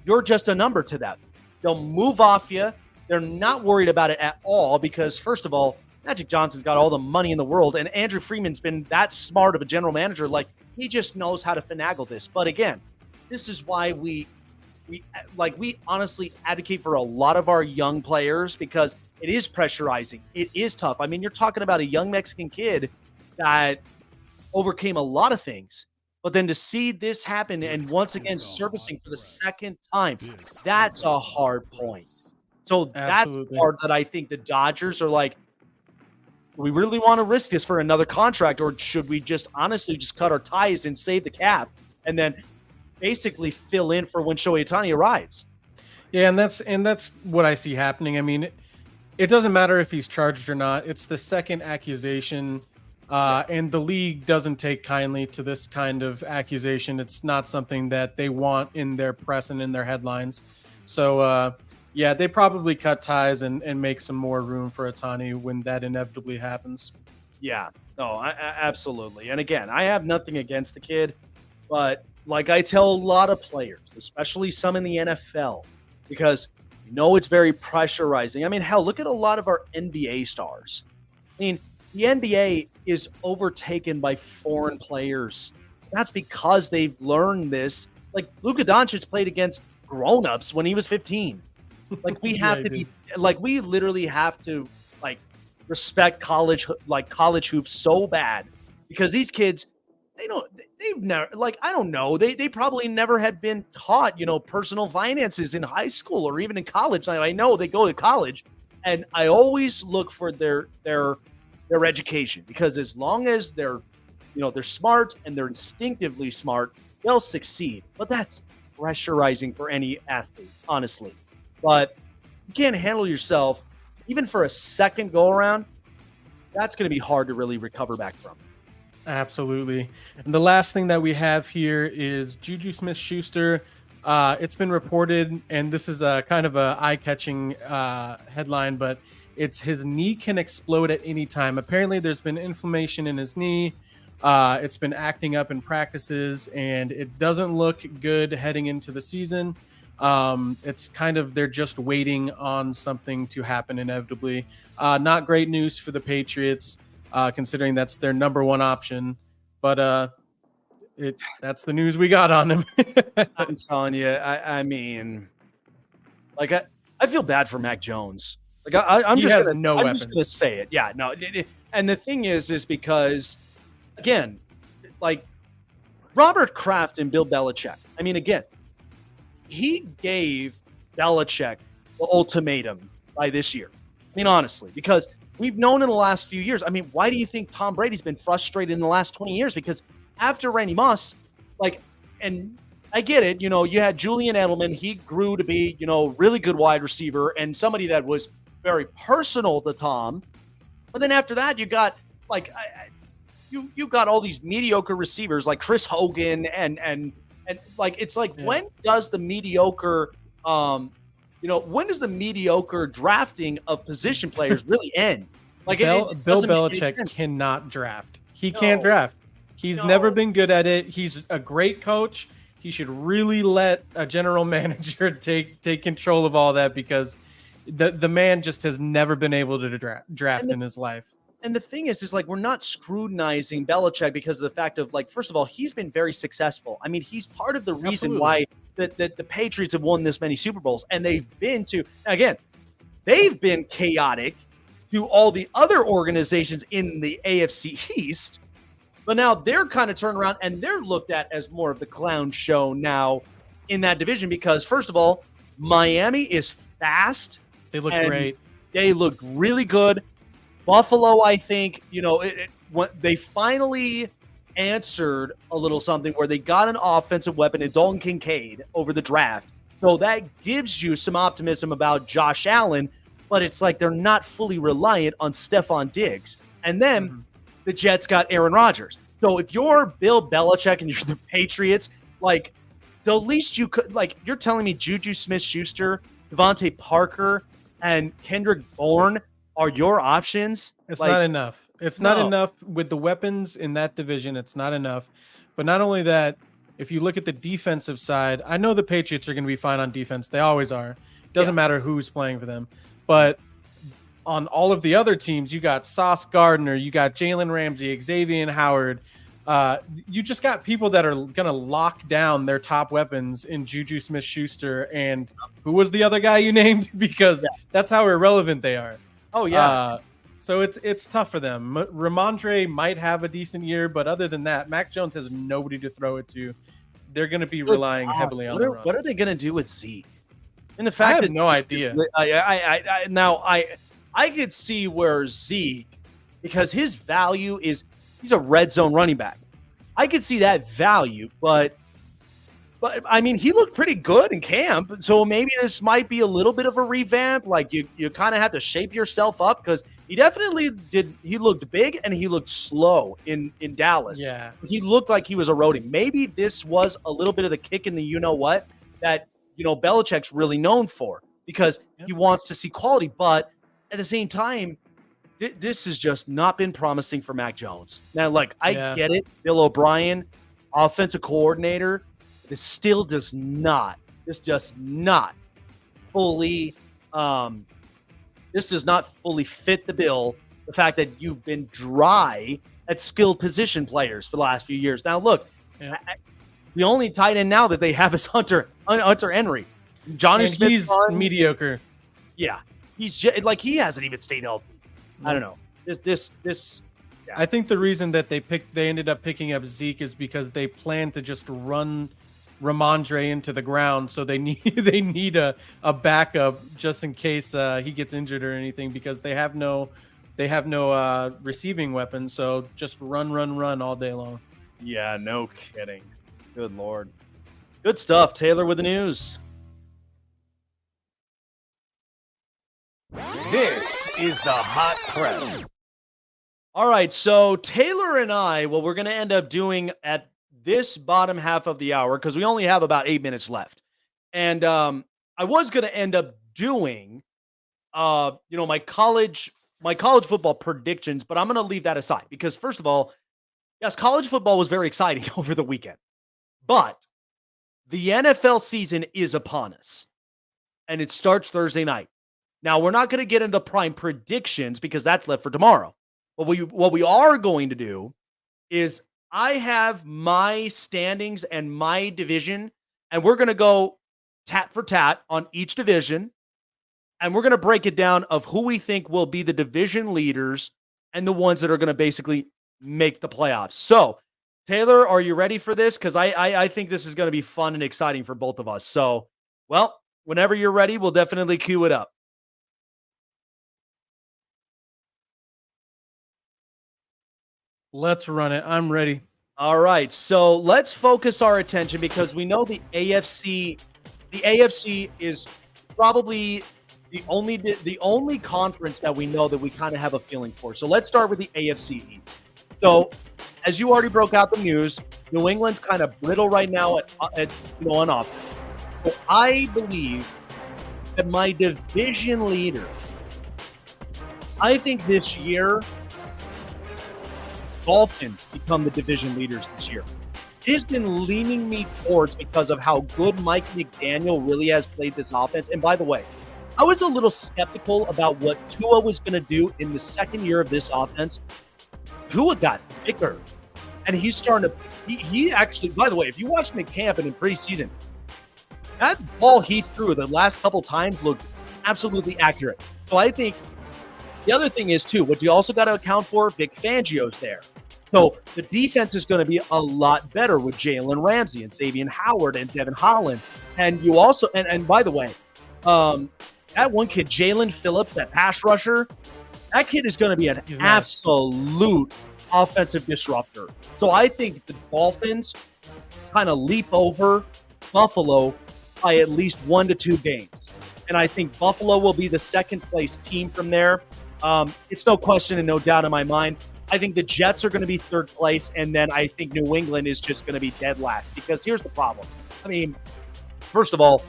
you're just a number to them. They'll move off you. They're not worried about it at all because, first of all, Magic Johnson's got all the money in the world, and Andrew Freeman's been that smart of a general manager. Like, he just knows how to finagle this. But again, this is why we honestly advocate for a lot of our young players because it is pressurizing. It is tough. I mean, you're talking about a young Mexican kid that overcame a lot of things. But then to see this happen and once again surfacing for the second time, that's a hard point. So that's the part that I think the Dodgers are like, do we really want to risk this for another contract, or should we just honestly just cut our ties and save the cap and then basically fill in for when Shohei Ohtani arrives? Yeah, and that's what I see happening. I mean, it doesn't matter if he's charged or not. It's the second accusation, and the league doesn't take kindly to this kind of accusation. It's not something that they want in their press and in their headlines. So, yeah, they probably cut ties and make some more room for Ohtani when that inevitably happens. Yeah, no, absolutely. And again, I have nothing against the kid, but like I tell a lot of players, especially some in the NFL, because it's very pressurizing. I mean, hell, look at a lot of our NBA stars. I mean, the NBA is overtaken by foreign players. That's because they've learned this. Like Luka Doncic played against grown-ups when he was 15. Like we have to be like we literally have to like respect college hoops so bad because these kids they've never I don't know they probably never had been taught personal finances in high school or even in college. I know they go to college, and I always look for their education because as long as they're smart and they're instinctively smart, they'll succeed. But that's pressurizing for any athlete, honestly. But you can't handle yourself, even for a second go-around, that's going to be hard to really recover back from. Absolutely. And the last thing that we have here is Juju Smith-Schuster. It's been reported, and this is a kind of a eye-catching headline, but it's his knee can explode at any time. Apparently, there's been inflammation in his knee. It's been acting up in practices, and it doesn't look good heading into the season. It's kind of they're just waiting on something to happen inevitably. Not great news for the Patriots, considering that's their number one option. But that's the news we got on him. I'm telling you, I mean, like I feel bad for Mac Jones. Like I'm just gonna say it. Yeah, no. And the thing is because again, like Robert Kraft and Bill Belichick. I mean, again. He gave Belichick the ultimatum by this year. I mean, honestly, because we've known in the last few years. I mean, why do you think Tom Brady's been frustrated in the last 20 years? Because after Randy Moss, and I get it, you had Julian Edelman. He grew to be, really good wide receiver and somebody that was very personal to Tom. But then after that, you got you got all these mediocre receivers like Chris Hogan and it's like when does the mediocre when does the mediocre drafting of position players really end? Like Bill Belichick cannot draft. He can't draft. He's never been good at it. He's a great coach. He should really let a general manager take control of all that because the man just has never been able to draft in his life. And the thing is like we're not scrutinizing Belichick because of the fact of first of all, he's been very successful. I mean, he's part of the reason why the Patriots have won this many Super Bowls, and they've been chaotic to all the other organizations in the AFC East. But now they're kind of turned around and they're looked at as more of the clown show now in that division because first of all, Miami is fast. They look great. They look really good. Buffalo, I think, they finally answered a little something where they got an offensive weapon in Dalton Kincaid over the draft. So that gives you some optimism about Josh Allen, but it's like they're not fully reliant on Stephon Diggs. And then the Jets got Aaron Rodgers. So if you're Bill Belichick and you're the Patriots, the least you could, like, you're telling me Juju Smith-Schuster, Devontae Parker, and Kendrick Bourne are your options? It's Like, not enough. It's not enough with the weapons in that division. It's not enough. But not only that, if you look at the defensive side, I know the Patriots are going to be fine on defense. They always are. It doesn't matter who's playing for them. But on all of the other teams, you got Sauce Gardner, you got Jalen Ramsey, Xavier Howard. You just got people that are going to lock down their top weapons in Juju Smith-Schuster and who was the other guy you named? Because that's how irrelevant they are. Oh, yeah. So it's tough for them. Ramondre might have a decent year, but other than that, Mac Jones has nobody to throw it to. They're going to be relying heavily on the run. What are they going to do with Zeke? And the I fact have that no idea. I could see where Zeke, because his value is he's a red zone running back. I could see that value, but I mean, he looked pretty good in camp, so maybe this might be a little bit of a revamp. Like you kind of have to shape yourself up because he definitely did. He looked big and he looked slow in Dallas. Yeah, he looked like he was eroding. Maybe this was a little bit of the kick in the you know what that Belichick's really known for because he wants to see quality, but at the same time, this has just not been promising for Mac Jones. Now, like, I get it. Bill O'Brien, offensive coordinator, this does not fully fit the bill. The fact that you've been dry at skilled position players for the last few years. Now, look, the only tight end now that they have is Hunter Henry. Johnny Smith's mediocre. Yeah. He's like, he hasn't even stayed healthy. I don't know. This. Yeah. I think the reason that they ended up picking up Zeke is because they plan to just run Ramondre into the ground, so they need a backup just in case he gets injured or anything because they have no receiving weapon. So just run all day long. Yeah, no kidding. Good Lord. Good stuff. Taylor with the news. This is the Hot Press. All right, so Taylor and I, what we're going to end up doing at this bottom half of the hour, because we only have about 8 minutes left, and I was going to end up doing, my college football predictions, but I'm going to leave that aside because, first of all, yes, college football was very exciting over the weekend, but the NFL season is upon us, and it starts Thursday night. Now, we're not going to get into prime predictions because that's left for tomorrow. But what we are going to do is I have my standings and my division, and we're going to go tat for tat on each division, and we're going to break it down of who we think will be the division leaders and the ones that are going to basically make the playoffs. So, Taylor, are you ready for this? Because I think this is going to be fun and exciting for both of us. So, well, whenever you're ready, we'll definitely cue it up. Let's run it. I'm ready. All right, so let's focus our attention because we know the AFC is probably the only conference that we know that we kind of have a feeling for. So let's start with the AFC East. So, as you already broke out the news, New England's kind of brittle right now on offense. So I believe that my division leader, I think this year, Dolphins become the division leaders this year. It has been leaning me towards because of how good Mike McDaniel really has played this offense. And by the way, I was a little skeptical about what Tua was going to do in the second year of this offense. Tua got thicker, and he's starting to. He actually, by the way, if you watched him in camp and in preseason, that ball he threw the last couple times looked absolutely accurate. So I think the other thing is, too, what you also got to account for, Vic Fangio's there. So the defense is going to be a lot better with Jalen Ramsey and Xavier Howard and Devin Holland. And you also, and by the way, that one kid, Jalen Phillips, that pass rusher, that kid is going to be an absolute offensive disruptor. So I think the Dolphins kind of leap over Buffalo by at least 1 to 2 games. And I think Buffalo will be the second place team from there. It's no question and no doubt in my mind. I think the Jets are going to be third place, and then I think New England is just going to be dead last because here's the problem. I mean, first of all,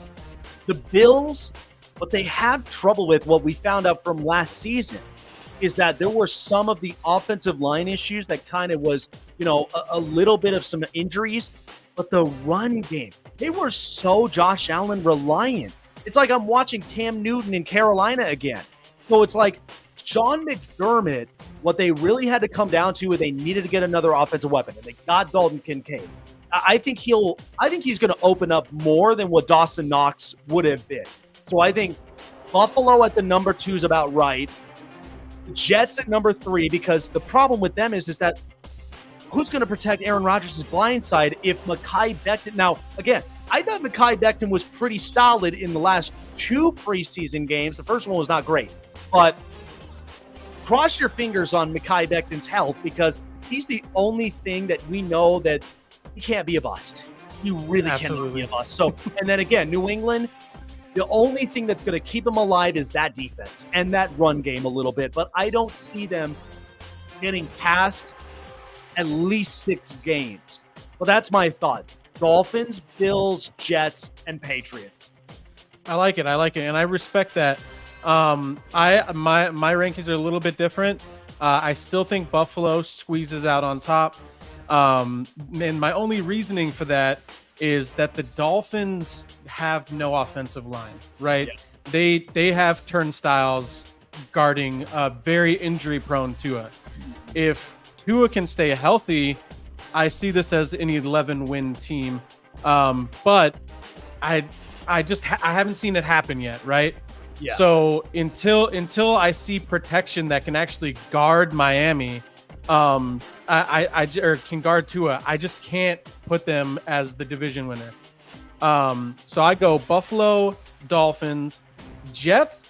the Bills, what they have trouble with, what we found out from last season, is that there were some of the offensive line issues that kind of was, a little bit of some injuries, but the run game, they were so Josh Allen reliant. It's like I'm watching Cam Newton in Carolina again. So it's like Sean McDermott, what they really had to come down to is they needed to get another offensive weapon, and they got Dalton Kincaid. I think he's going to open up more than what Dawson Knox would have been. So I think Buffalo at the number 2 is about right. The Jets at number 3, because the problem with them is that who's going to protect Aaron Rodgers' blind side if Mekhi Becton? Now, again, I thought Mekhi Becton was pretty solid in the last 2 preseason games. The first one was not great, but cross your fingers on Mekhi Becton's health, because he's the only thing that we know that he can't be a bust. He really cannot be a bust. So, and then again, New England, the only thing that's going to keep them alive is that defense and that run game a little bit. But I don't see them getting past at least 6 games. Well, that's my thought. Dolphins, Bills, Jets, and Patriots. I like it, and I respect that. My rankings are a little bit different. I still think Buffalo squeezes out on top. And my only reasoning for that is that the Dolphins have no offensive line, right? Yeah. They have turnstiles guarding a very injury-prone Tua. If Tua can stay healthy, I see this as an 11-win team. But I haven't seen it happen yet, right? Yeah. So until I see protection that can actually guard Miami, or can guard Tua, I just can't put them as the division winner. So I go Buffalo, Dolphins, Jets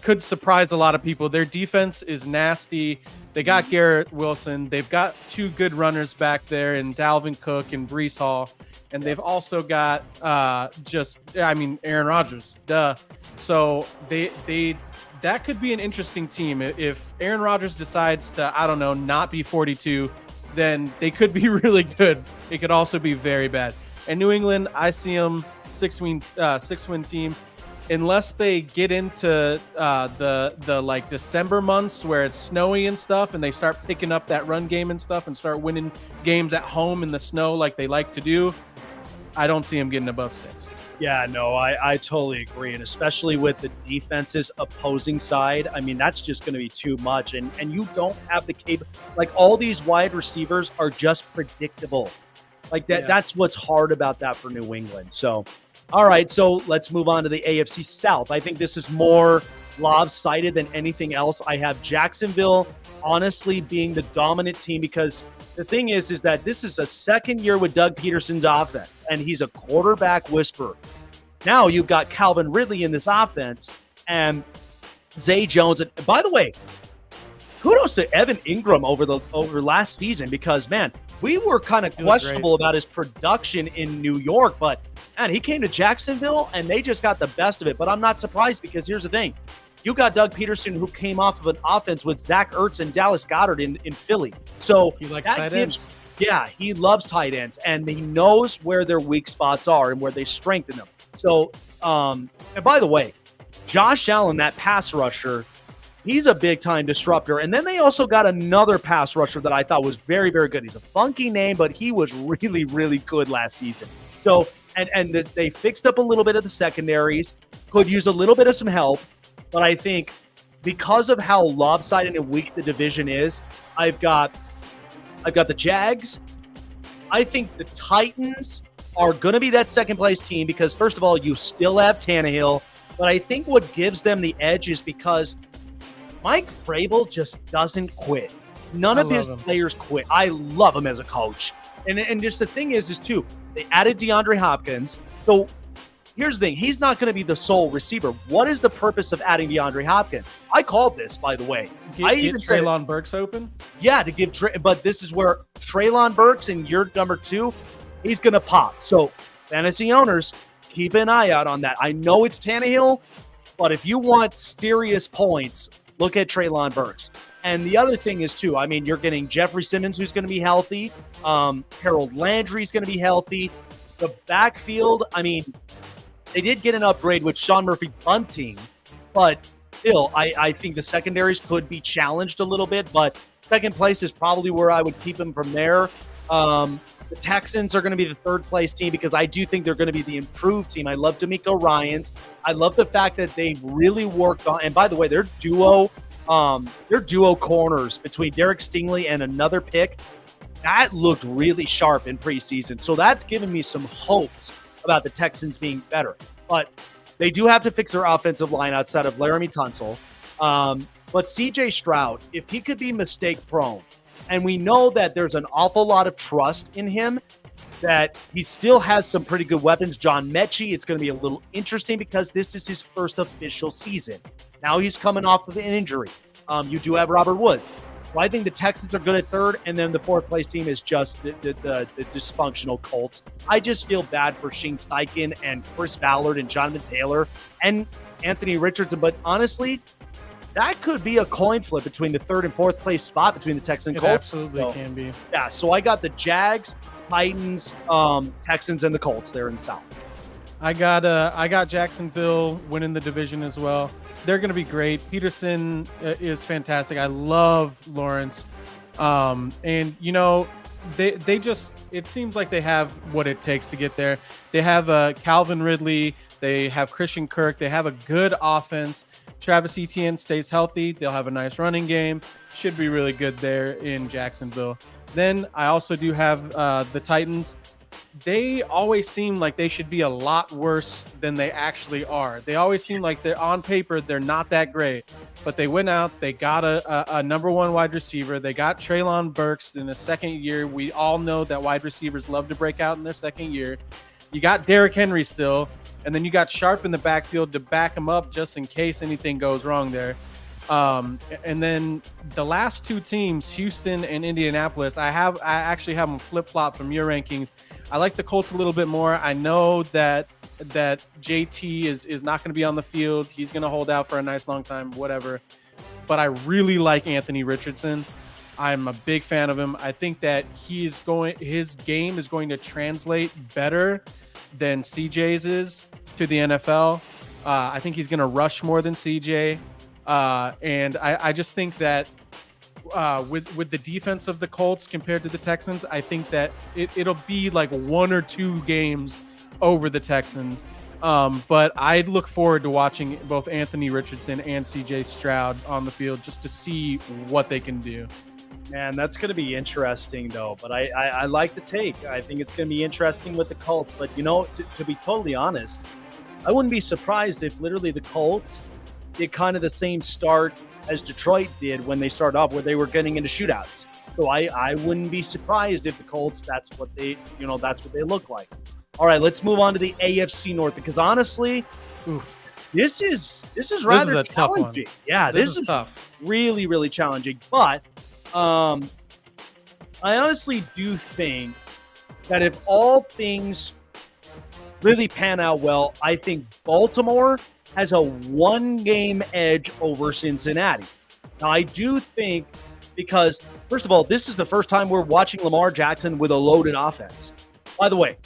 could surprise a lot of people. Their defense is nasty. They got Garrett Wilson. They've got 2 good runners back there in Dalvin Cook and Breece Hall. And they've also got Aaron Rodgers. Duh. So that could be an interesting team. If Aaron Rodgers decides to, not be 42, then they could be really good. It could also be very bad. And New England, I see them 6-win team, unless they get into the December months where it's snowy and stuff, and they start picking up that run game and stuff and start winning games at home in the snow like they like to do. I don't see them getting above 6. Yeah, no, I totally agree. And especially with the defense's opposing side, I mean, that's just going to be too much. And you don't have the like all these wide receivers are just predictable. Like that. Yeah. That's what's hard about that for New England. So, all right. So let's move on to the AFC South. I think this is more lopsided than anything else. I have Jacksonville honestly being the dominant team, because the thing is that this is a second year with Doug Peterson's offense, and he's a quarterback whisperer. Now you've got Calvin Ridley in this offense and Zay Jones. And by the way, kudos to Evan Ingram over last season, because, man, we were kind of questionable about his production in New York, but, man, he came to Jacksonville and they just got the best of it. But I'm not surprised, because here's the thing. You got Doug Peterson, who came off of an offense with Zach Ertz and Dallas Goedert in Philly. So he likes tight ends. Yeah, he loves tight ends, and he knows where their weak spots are and where they strengthen them. So, and by the way, Josh Allen, that pass rusher, he's a big-time disruptor. And then they also got another pass rusher that I thought was very, very good. He's a funky name, but he was really, really good last season. So, and they fixed up a little bit of the secondaries, could use a little bit of some help. But I think because of how lopsided and weak the division is, I've got the Jags. I think the Titans are going to be that second-place team because, first of all, you still have Tannehill. But I think what gives them the edge is because Mike Vrabel just doesn't quit. None of his players quit. I love him as a coach. And just the thing is too, they added DeAndre Hopkins. So here's the thing. He's not going to be the sole receiver. What is the purpose of adding DeAndre Hopkins? I called this, by the way. I even said Treylon Burks open? Yeah, to give but this is where Treylon Burks and your number 2, he's going to pop. So fantasy owners, keep an eye out on that. I know it's Tannehill, but if you want serious points, look at Treylon Burks. And the other thing is, too, I mean, you're getting Jeffrey Simmons, who's going to be healthy. Harold Landry's going to be healthy. The backfield, I mean, they did get an upgrade with Sean Murphy bunting, but still, I think the secondaries could be challenged a little bit, but second place is probably where I would keep them from there. The Texans are going to be the third place team because I do think they're going to be the improved team. I love D'Amico Ryans. I love the fact that they've really worked on, and by the way, their duo corners between Derek Stingley and another pick, that looked really sharp in preseason. So that's given me some hopes about the Texans being better. But they do have to fix their offensive line outside of Laramie Tunsil. But CJ Stroud, if he could be mistake prone, and we know that there's an awful lot of trust in him, that he still has some pretty good weapons. John Mechie, it's going to be a little interesting because this is his first official season. Now he's coming off of an injury. You do have Robert Woods. So I think the Texans are good at third, and then the fourth place team is just the dysfunctional Colts. I just feel bad for Shane Steichen and Chris Ballard and Jonathan Taylor and Anthony Richardson. But honestly, that could be a coin flip between the third and fourth place spot between the Texans and Colts. Absolutely can be. Yeah, so I got the Jags, Titans, Texans, and the Colts there in the South. I got Jacksonville winning the division as well. They're going to be great. Peterson is fantastic. I love Lawrence. And, you know, they just – it seems like they have what it takes to get there. They have Calvin Ridley. They have Christian Kirk. They have a good offense. Travis Etienne stays healthy. They'll have a nice running game. Should be really good there in Jacksonville. Then I also do have the Titans. They always seem like they should be a lot worse than they actually are. They always seem like they're on paper, they're not that great. But they went out, they got a number one wide receiver. They got Treylon Burks in his second year. We all know that wide receivers love to break out in their second year. You got Derrick Henry still. And then you got Sharp in the backfield to back him up just in case anything goes wrong there. And then the last two teams, Houston and Indianapolis, I actually have them flip-flop from your rankings. I like the Colts a little bit more. I know that JT is not going to be on the field. He's going to hold out for a nice long time, whatever. But I really like Anthony Richardson. I'm a big fan of him. I think that his game is going to translate better than CJ's is to the NFL. I think he's going to rush more than CJ. And I just think that with the defense of the Colts compared to the Texans, I think that it'll be like 1 or 2 games over the Texans. But I'd look forward to watching both Anthony Richardson and CJ Stroud on the field just to see what they can do. Man, that's going to be interesting, though. But I like the take. I think it's going to be interesting with the Colts. But, you know, to be totally honest, I wouldn't be surprised if literally the Colts did kind of the same start as Detroit did when they started off, where they were getting into shootouts. So I wouldn't be surprised if the Colts, that's what they look like. All right, let's move on to the AFC North, because honestly, this is rather challenging. Yeah, this is tough. Really, really challenging. But I honestly do think that if all things really pan out well, I think Baltimore has a 1-game edge over Cincinnati. Now, I do think, because, first of all, this is the first time we're watching Lamar Jackson with a loaded offense. By the way,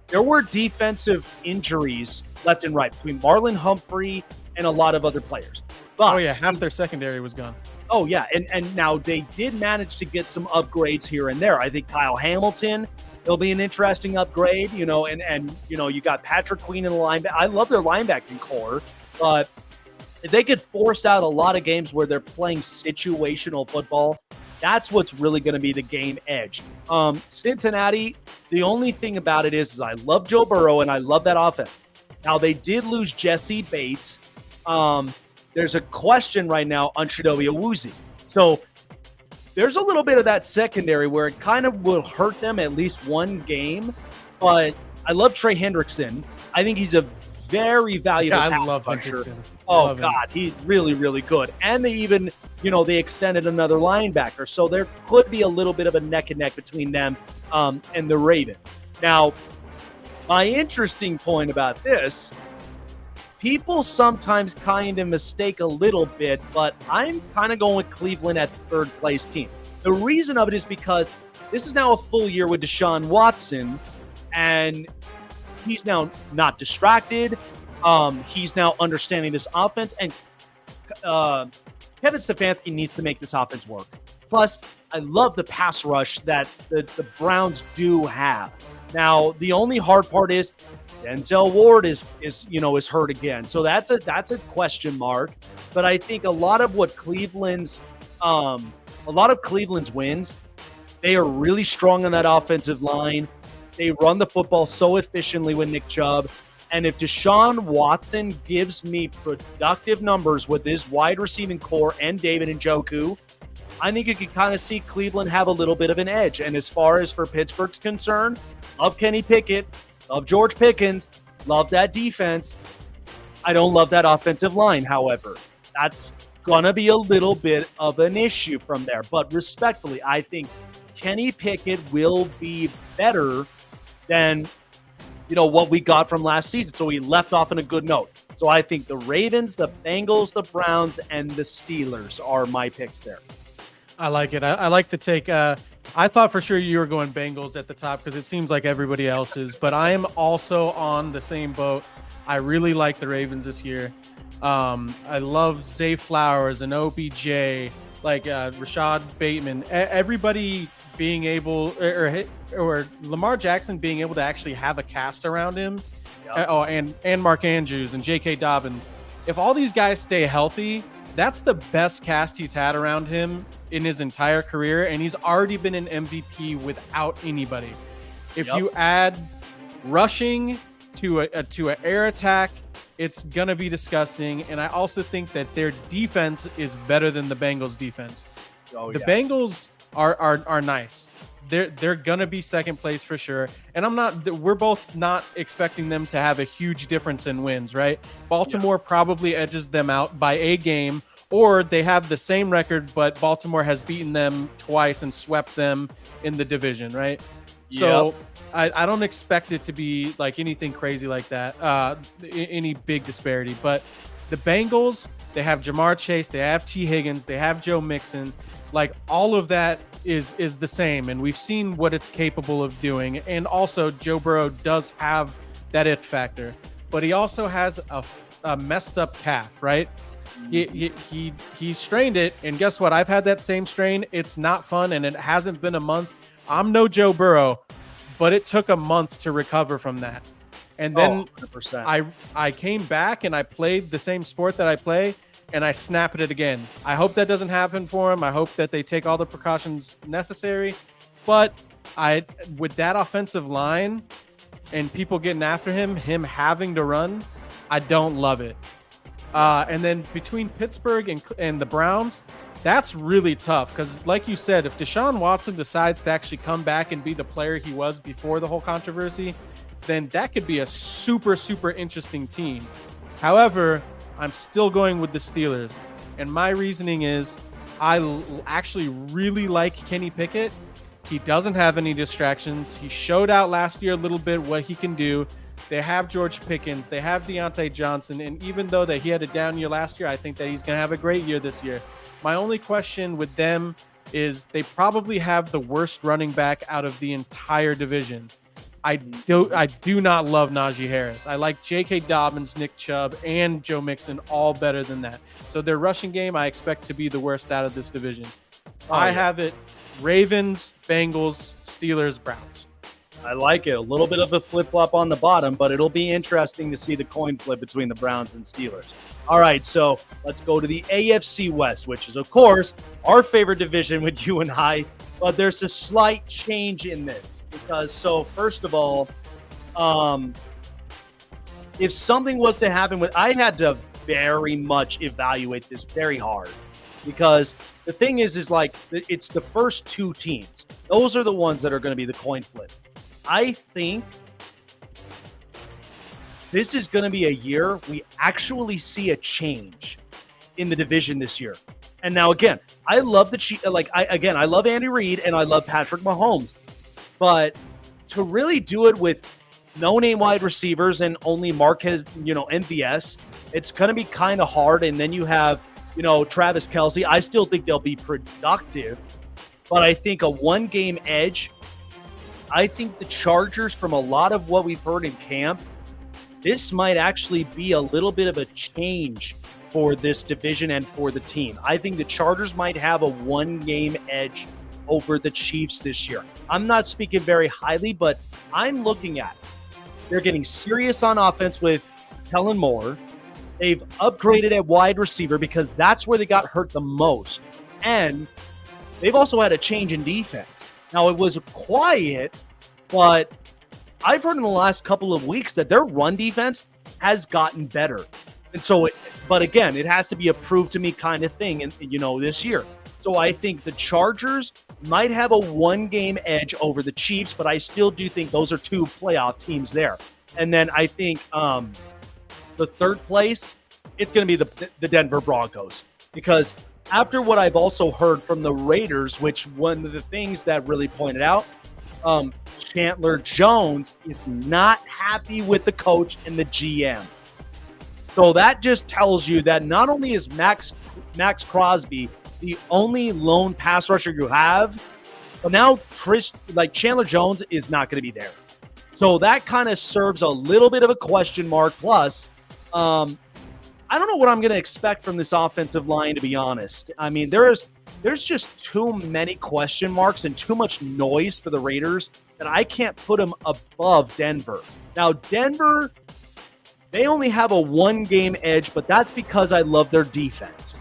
there were defensive injuries left and right between Marlon Humphrey and a lot of other players. But, half their secondary was gone. Oh, yeah, and now they did manage to get some upgrades here and there. I think Kyle Hamilton, it'll be an interesting upgrade, you know, and you know, you got Patrick Queen in the linebacker. I love their linebacking core, but if they could force out a lot of games where they're playing situational football, that's what's really going to be the game edge. Cincinnati, the only thing about it is I love Joe Burrow and I love that offense. Now, they did lose Jesse Bates. There's a question right now on Chidobe Awuzie. So there's a little bit of that secondary where it kind of will hurt them at least one game. But I love Trey Hendrickson. I think he's a very valuable pass rusher. Oh, God, he's really, really good. And they even, you know, they extended another linebacker. So there could be a little bit of a neck and neck between them and the Ravens. Now, my interesting point about this, people sometimes kind of mistake a little bit, but I'm kind of going with Cleveland at the third place team. The reason of it is because this is now a full year with Deshaun Watson, and he's now not distracted. He's now understanding this offense, and Kevin Stefanski needs to make this offense work. Plus, I love the pass rush that the Browns do have. Now, the only hard part is Denzel Ward is hurt again, so that's a question mark. But I think a lot of Cleveland's wins, they are really strong on that offensive line. They run the football so efficiently with Nick Chubb. And if Deshaun Watson gives me productive numbers with his wide receiving core and David Njoku, I think you can kind of see Cleveland have a little bit of an edge. And as far as for Pittsburgh's concerned, love Kenny Pickett, love George Pickens, love that defense. I don't love that offensive line, however. That's going to be a little bit of an issue from there. But respectfully, I think Kenny Pickett will be better than what we got from last season. So he left off on a good note. So I think the Ravens, the Bengals, the Browns, and the Steelers are my picks there. I like it. I like to take I thought for sure you were going Bengals at the top because it seems like everybody else is, but I am also on the same boat. I really like the Ravens this year. I love Zay Flowers and OBJ, like Rashad Bateman, everybody being able, or Lamar Jackson being able to actually have a cast around him. Yep. And Mark Andrews and J.K. Dobbins. If all these guys stay healthy, that's the best cast he's had around him in his entire career, and he's already been an MVP without anybody. If you add rushing to an air attack, it's gonna be disgusting. And I also think that their defense is better than the Bengals' defense. The Bengals are nice. They're gonna be second place for sure. And we're both not expecting them to have a huge difference in wins, right? Baltimore probably edges them out by a game, or they have the same record, but Baltimore has beaten them twice and swept them in the division, right? Yep. So I don't expect it to be like anything crazy like that, any big disparity. But the Bengals, they have Jamar Chase, they have T. Higgins, they have Joe Mixon. Like, all of that is the same, and we've seen what it's capable of doing. And also, Joe Burrow does have that it factor, but he also has a messed up calf, right? He strained it, and guess what? I've had that same strain. It's not fun, and it hasn't been a month. I'm no Joe Burrow, but it took a month to recover from that. And then 100%. I came back and I played the same sport that I play, and I snapped it again. I hope that doesn't happen for him. I hope that they take all the precautions necessary. But with that offensive line and people getting after him having to run, I don't love it. And then between Pittsburgh and the Browns, that's really tough because, like you said, if Deshaun Watson decides to actually come back and be the player he was before the whole controversy, then that could be a super, super interesting team. However, I'm still going with the Steelers. And my reasoning is I actually really like Kenny Pickett. He doesn't have any distractions. He showed out last year a little bit what he can do. They have George Pickens. They have Deontay Johnson. And even though that he had a down year last year, I think that he's going to have a great year this year. My only question with them is they probably have the worst running back out of the entire division. I do not love Najee Harris. I like J.K. Dobbins, Nick Chubb, and Joe Mixon all better than that. So their rushing game, I expect to be the worst out of this division. I have it Ravens, Bengals, Steelers, Browns. I like it. A little bit of a flip-flop on the bottom, but it'll be interesting to see the coin flip between the Browns and Steelers. All right, so let's go to the AFC West, which is, of course, our favorite division with you and I. But there's a slight change in this because, so first of all, if something was to happen I had to very much evaluate this very hard because the thing is like it's the first two teams. Those are the ones that are going to be the coin flip. I think this is going to be a year we actually see a change in the division this year. And now, again, I love I love Andy Reid and I love Patrick Mahomes. But to really do it with no-name wide receivers and only Marquez, MVS, it's going to be kind of hard. And then you have, Travis Kelce. I still think they'll be productive. But I think a one-game edge I think the Chargers, from a lot of what we've heard in camp, this might actually be a little bit of a change for this division and for the team. I think the Chargers might have a one-game edge over the Chiefs this year. I'm not speaking very highly, but I'm looking at it. They're getting serious on offense with Kellen Moore. They've upgraded at wide receiver because that's where they got hurt the most. And they've also had a change in defense. Now, it was quiet, but I've heard in the last couple of weeks that their run defense has gotten better. And so, but again, it has to be a prove to me kind of thing, and this year. So I think the Chargers might have a one-game edge over the Chiefs, but I still do think those are two playoff teams there. And then I think the third place, it's going to be the Denver Broncos, because after what I've also heard from the Raiders, which one of the things that really pointed out, Chandler Jones is not happy with the coach and the GM. So that just tells you that not only is Max Crosby the only lone pass rusher you have, but now Chandler Jones is not going to be there. So that kind of serves a little bit of a question mark. Plus, I don't know what I'm going to expect from this offensive line, to be honest. I mean, there's just too many question marks and too much noise for the Raiders that I can't put them above Denver. Now, Denver, they only have a one-game edge, but that's because I love their defense.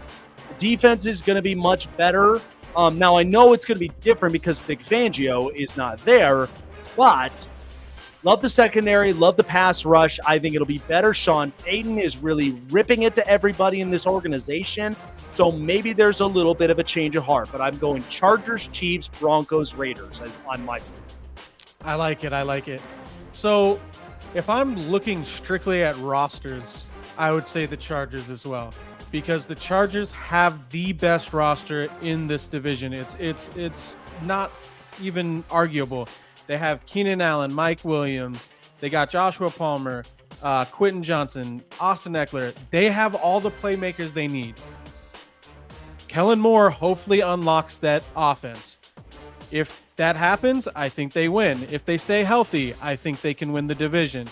The defense is going to be much better. Now, I know it's going to be different because Vic Fangio is not there, but love the secondary, love the pass rush. I think it'll be better. Sean Payton is really ripping it to everybody in this organization, so maybe there's a little bit of a change of heart, but I'm going Chargers, Chiefs, Broncos, Raiders on my pick. I like it. So if I'm looking strictly at rosters, I would say the Chargers as well, because the Chargers have the best roster in this division. It's not even arguable. They have Keenan Allen, Mike Williams. They got Joshua Palmer, Quentin Johnson, Austin Eckler. They have all the playmakers they need. Kellen Moore hopefully unlocks that offense. If that happens, I think they win. If they stay healthy, I think they can win the division.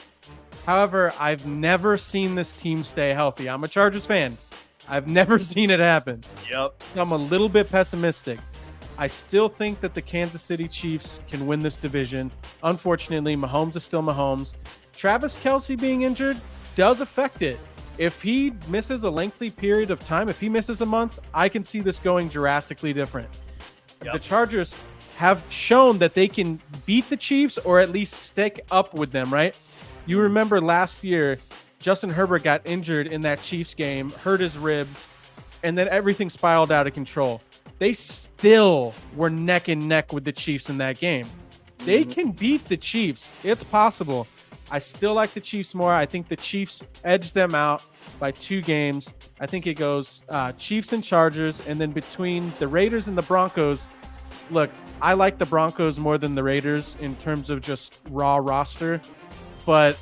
However, I've never seen this team stay healthy. I'm a Chargers fan. I've never seen it happen. Yep. I'm a little bit pessimistic. I still think that the Kansas City Chiefs can win this division. Unfortunately, Mahomes is still Mahomes. Travis Kelce being injured does affect it. If he misses a lengthy period of time, if he misses a month, I can see this going drastically different. Yep. The Chargers have shown that they can beat the Chiefs or at least stick up with them, right? You remember last year, Justin Herbert got injured in that Chiefs game, hurt his rib, and then everything spiraled out of control. They still were neck and neck with the Chiefs in that game. They can beat the Chiefs. It's possible. I still like the Chiefs more. I think the Chiefs edge them out by 2 games. I think it goes Chiefs and Chargers, and then between the Raiders and the Broncos, look, I like the Broncos more than the Raiders in terms of just raw roster, but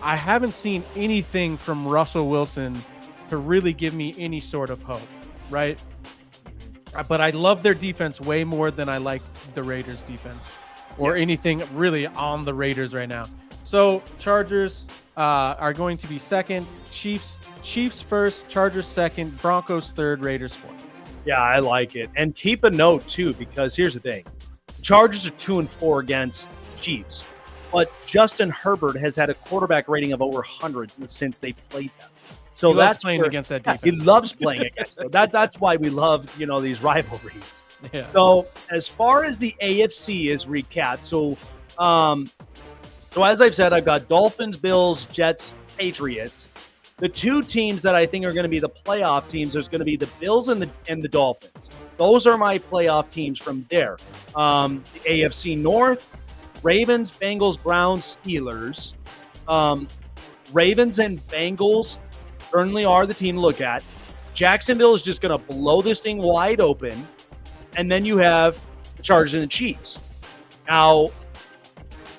I haven't seen anything from Russell Wilson to really give me any sort of hope, right? But I love their defense way more than I like the Raiders defense or anything really on the Raiders right now. So Chargers are going to be second, Chiefs first, Chargers second, Broncos third, Raiders fourth. Yeah, I like it. And keep a note too, because here's the thing. The Chargers are 2-4 against Chiefs, but Justin Herbert has had a quarterback rating of over 100 since they played them. So that's playing against that defense. He loves playing against them. That's why we love, these rivalries. Yeah. So as far as the AFC is recapped, so as I've said, I've got Dolphins, Bills, Jets, Patriots. The 2 teams that I think are going to be the playoff teams, there's going to be the Bills and the Dolphins. Those are my playoff teams from there. The AFC North, Ravens, Bengals, Browns, Steelers. Ravens and Bengals certainly are the team to look at. Jacksonville is just going to blow this thing wide open. And then you have the Chargers and the Chiefs. Now,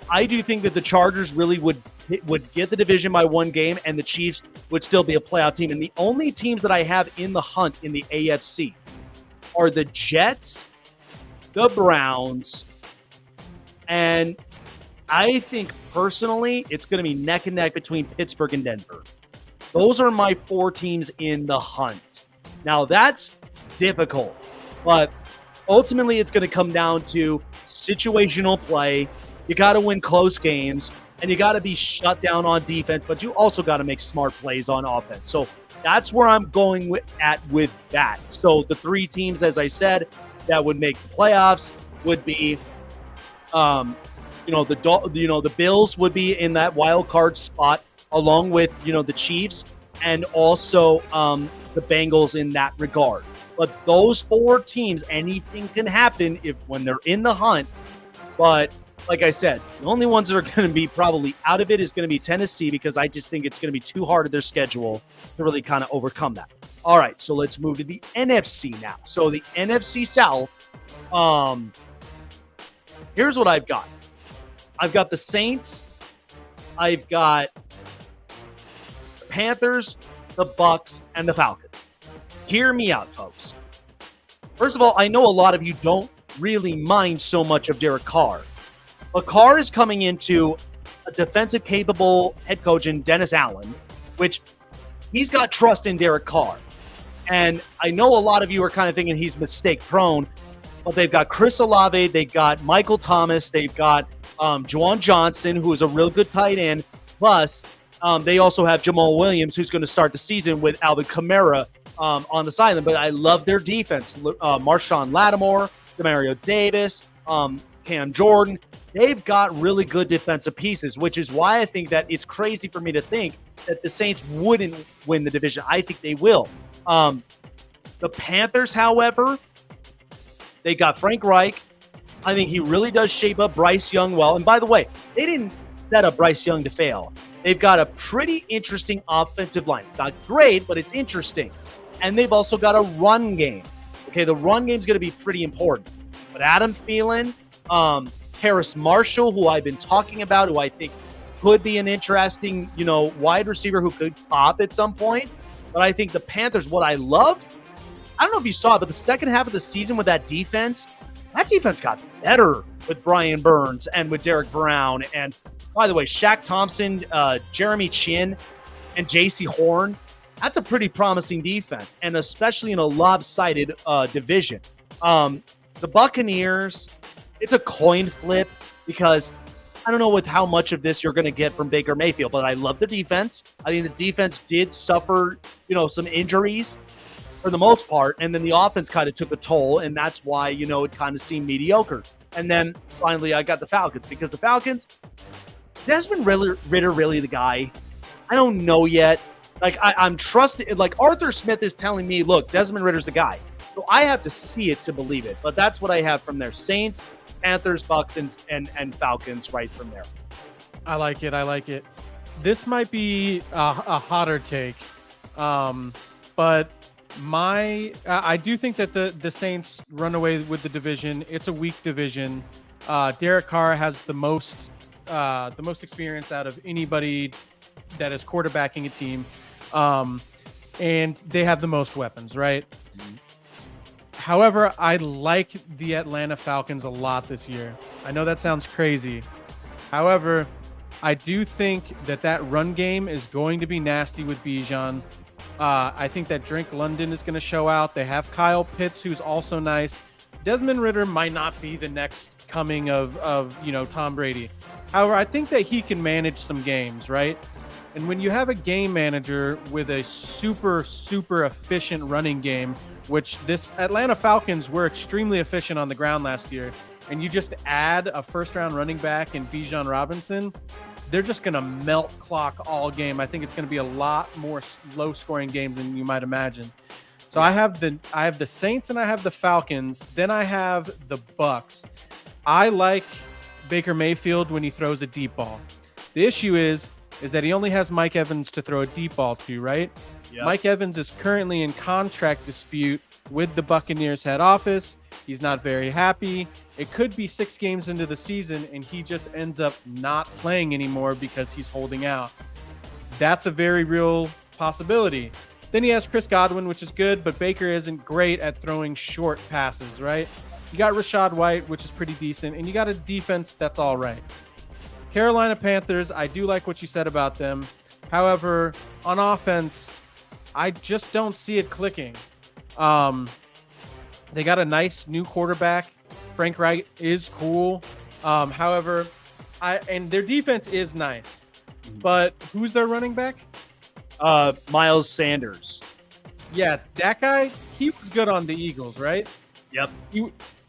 I do think that the Chargers really would get the division by 1 game, and the Chiefs would still be a playoff team. And the only teams that I have in the hunt in the AFC are the Jets, the Browns, and I think personally it's going to be neck and neck between Pittsburgh and Denver. Those are my 4 teams in the hunt. Now, that's difficult, but ultimately it's going to come down to situational play. You got to win close games, and you got to be shut down on defense, but you also got to make smart plays on offense. So that's where I'm going with that. So the 3 teams, as I said, that would make the playoffs would be, the Bills would be in that wild card spot, along with the Chiefs, and also the Bengals in that regard. But those 4 teams, anything can happen when they're in the hunt. But like I said, the only ones that are going to be probably out of it is going to be Tennessee, because I just think it's going to be too hard of their schedule to really kind of overcome that. All right, so let's move to the NFC now. So the NFC South, here's what I've got. I've got the Saints. I've got the Panthers, the Bucks, and the Falcons. Hear me out, folks. First of all, I know a lot of you don't really mind so much of Derek Carr. But Carr is coming into a defensive capable head coach in Dennis Allen, which he's got trust in Derek Carr. And I know a lot of you are kind of thinking he's mistake prone, but they've got Chris Olave, they've got Michael Thomas, they've got Juwan Johnson, who is a real good tight end. Plus, they also have Jamal Williams, who's going to start the season with Alvin Kamara on the sideline. But I love their defense. Marshawn Lattimore, Demario Davis, Cam Jordan. They've got really good defensive pieces, which is why I think that it's crazy for me to think that the Saints wouldn't win the division. I think they will. The Panthers, however, they got Frank Reich. I think he really does shape up Bryce Young well. And by the way, they didn't set up Bryce Young to fail. They've got a pretty interesting offensive line. It's not great, but it's interesting. And they've also got a run game. Okay, the run game is going to be pretty important. But Adam Thielen, Harris Marshall, who I've been talking about, who I think could be an interesting, wide receiver who could pop at some point. But I think the Panthers, what I loved, I don't know if you saw it, but the second half of the season with that defense got better with Brian Burns and with Derek Brown. And by the way, Shaq Thompson, Jeremy Chin, and JC Horn, that's a pretty promising defense, and especially in a lopsided division. The Buccaneers, it's a coin flip, because I don't know with how much of this you're going to get from Baker Mayfield, but I love the defense. I think the defense did suffer, some injuries for the most part, and then the offense kind of took a toll, and that's why, it kind of seemed mediocre. And then finally I got the Falcons, because the Falcons, Desmond Ridder really the guy? I don't know yet. I'm trusting, Arthur Smith is telling me, look, Desmond Ridder's the guy. So I have to see it to believe it. But that's what I have from there. Saints, Panthers, Bucks, and Falcons right from there. I like it. This might be a hotter take. But I do think that the Saints run away with the division. It's a weak division. Derek Carr has the most experience out of anybody that is quarterbacking a team. And they have the most weapons, right? Mm-hmm. However, I like the Atlanta Falcons a lot this year. I know that sounds crazy. However, I do think that run game is going to be nasty with Bijan. I think that Drake London is going to show out. They have Kyle Pitts, who's also nice. Desmond Ridder might not be the next coming of Tom Brady. However, I think that he can manage some games, right? And when you have a game manager with a super, super efficient running game, which this Atlanta Falcons were extremely efficient on the ground last year, and you just add a first-round running back in Bijan Robinson, they're just going to melt clock all game. I think it's going to be a lot more low-scoring games than you might imagine. So I have the Saints and I have the Falcons. Then I have the Bucks. I like Baker Mayfield when he throws a deep ball. The issue is that he only has Mike Evans to throw a deep ball to, right? Yep. Mike Evans is currently in contract dispute with the Buccaneers head office. He's not very happy. It could be 6 games into the season and he just ends up not playing anymore because he's holding out. That's a very real possibility. Then he has Chris Godwin, which is good, but Baker isn't great at throwing short passes, right? You got Rashad White, which is pretty decent, and you got a defense that's all right. Carolina Panthers, I do like what you said about them. However, on offense, I just don't see it clicking. They got a nice new quarterback. Frank Reich is cool. However, and their defense is nice. But who's their running back? Miles Sanders. Yeah, that guy, he was good on the Eagles, right? Yep.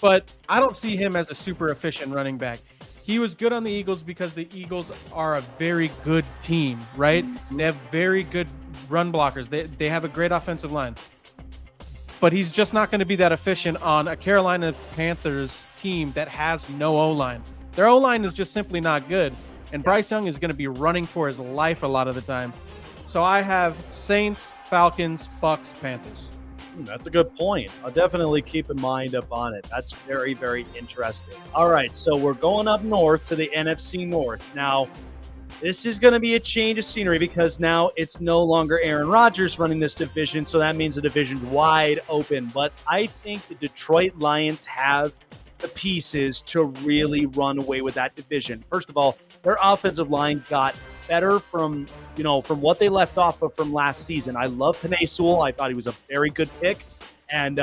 But I don't see him as a super efficient running back. He was good on the Eagles because the Eagles are a very good team, right? They have very good run blockers. They have a great offensive line. But he's just not going to be that efficient on a Carolina Panthers team that has no O-line. Their O-line is just simply not good. And Bryce Young is going to be running for his life a lot of the time. So I have Saints, Falcons, Bucks, Panthers. That's a good point. I'll definitely keep in mind up on it. That's very, very interesting. All right, so we're going up north to the NFC North. Now, this is going to be a change of scenery because now it's no longer Aaron Rodgers running this division, so that means the division's wide open. But I think the Detroit Lions have the pieces to really run away with that division. First of all, their offensive line got better from what they left off of from last season. I love Penei Sewell. I thought he was a very good pick. And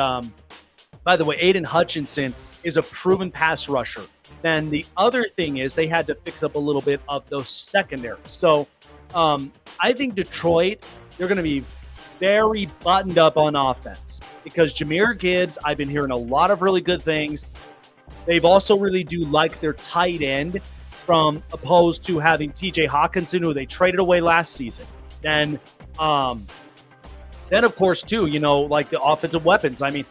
by the way, Aiden Hutchinson is a proven pass rusher. Then the other thing is they had to fix up a little bit of those secondaries. So I think Detroit, they're going to be very buttoned up on offense because Jahmyr Gibbs, I've been hearing a lot of really good things. They've also really do like their tight end from opposed to having TJ Hawkinson, who they traded away last season. Then of course, too, like the offensive weapons. I mean,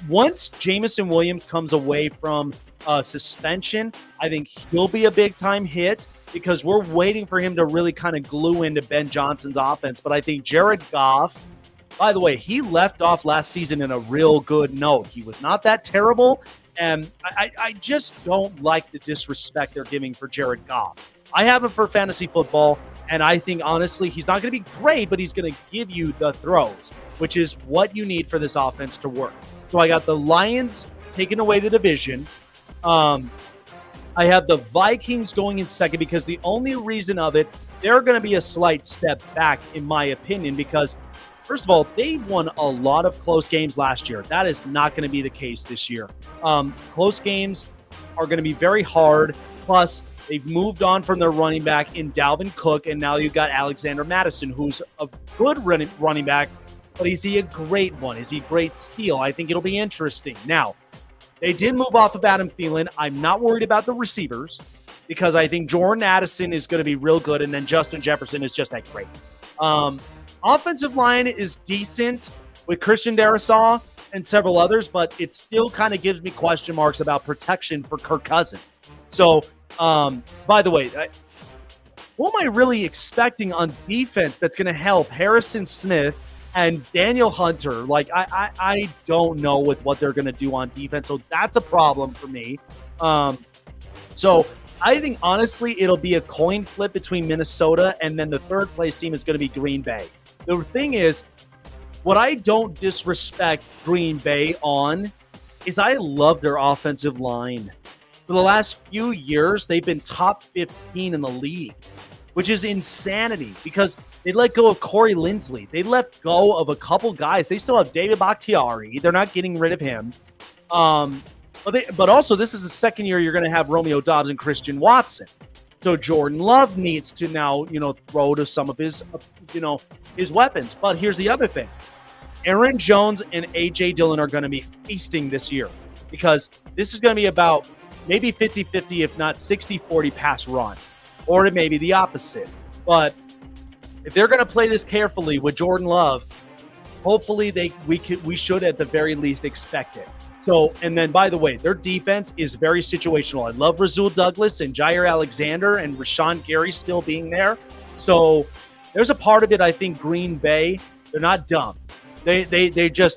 once Jamison Williams comes away from suspension, I think he'll be a big-time hit because we're waiting for him to really kind of glue into Ben Johnson's offense. But I think Jared Goff, by the way, he left off last season in a real good note. He was not that terrible. And I just don't like the disrespect they're giving for Jared Goff. I have him for fantasy football, and I think, honestly, he's not going to be great, but he's going to give you the throws, which is what you need for this offense to work. So I got the Lions taking away the division. I have the Vikings going in second because the only reason of it, they're going to be a slight step back, in my opinion, because first of all, they won a lot of close games last year. That is not going to be the case this year. Close games are going to be very hard. Plus, they've moved on from their running back in Dalvin Cook, and now you've got Alexander Mattison, who's a good running back, but is he a great one? Is he a great steal? I think it'll be interesting. Now, they did move off of Adam Thielen. I'm not worried about the receivers because I think Jordan Addison is going to be real good, and then Justin Jefferson is just that great. Offensive line is decent with Christian Darrisaw and several others, but it still kind of gives me question marks about protection for Kirk Cousins. So, by the way, what am I really expecting on defense that's going to help Harrison Smith and Daniel Hunter? Like, I don't know with what they're going to do on defense, so that's a problem for me. So I think, honestly, it'll be a coin flip between Minnesota, and then the third place team is going to be Green Bay. The thing is, what I don't disrespect Green Bay on is I love their offensive line. For the last few years, they've been top 15 in the league, which is insanity because they let go of Corey Linsley. They let go of a couple guys. They still have David Bakhtiari. They're not getting rid of him. But also, this is the second year you're going to have Romeo Doubs and Christian Watson. So Jordan Love needs to now, throw to some of his, his weapons. But here's the other thing. Aaron Jones and A.J. Dillon are going to be feasting this year because this is going to be about maybe 50-50, if not 60-40 pass run, or it may be the opposite. But if they're going to play this carefully with Jordan Love, hopefully we should at the very least expect it. So, and then, by the way, their defense is very situational. I love Rasul Douglas and Jair Alexander and Rashawn Gary still being there. So there's a part of it, I think, Green Bay, they're not dumb. They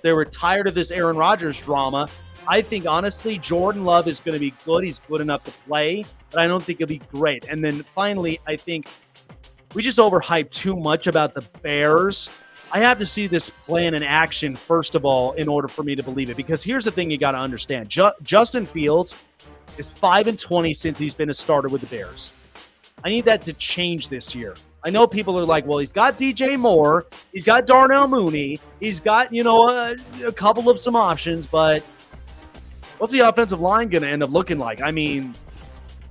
were tired of this Aaron Rodgers drama. I think, honestly, Jordan Love is going to be good. He's good enough to play, but I don't think he'll be great. And then finally, I think we just overhyped too much about the Bears. I have to see this plan in action, first of all, in order for me to believe it. Because here's the thing you got to understand. Justin Fields is 5-20 since he's been a starter with the Bears. I need that to change this year. I know people are like, well, he's got DJ Moore, he's got Darnell Mooney, he's got, a couple of some options, but what's the offensive line going to end up looking like? I mean,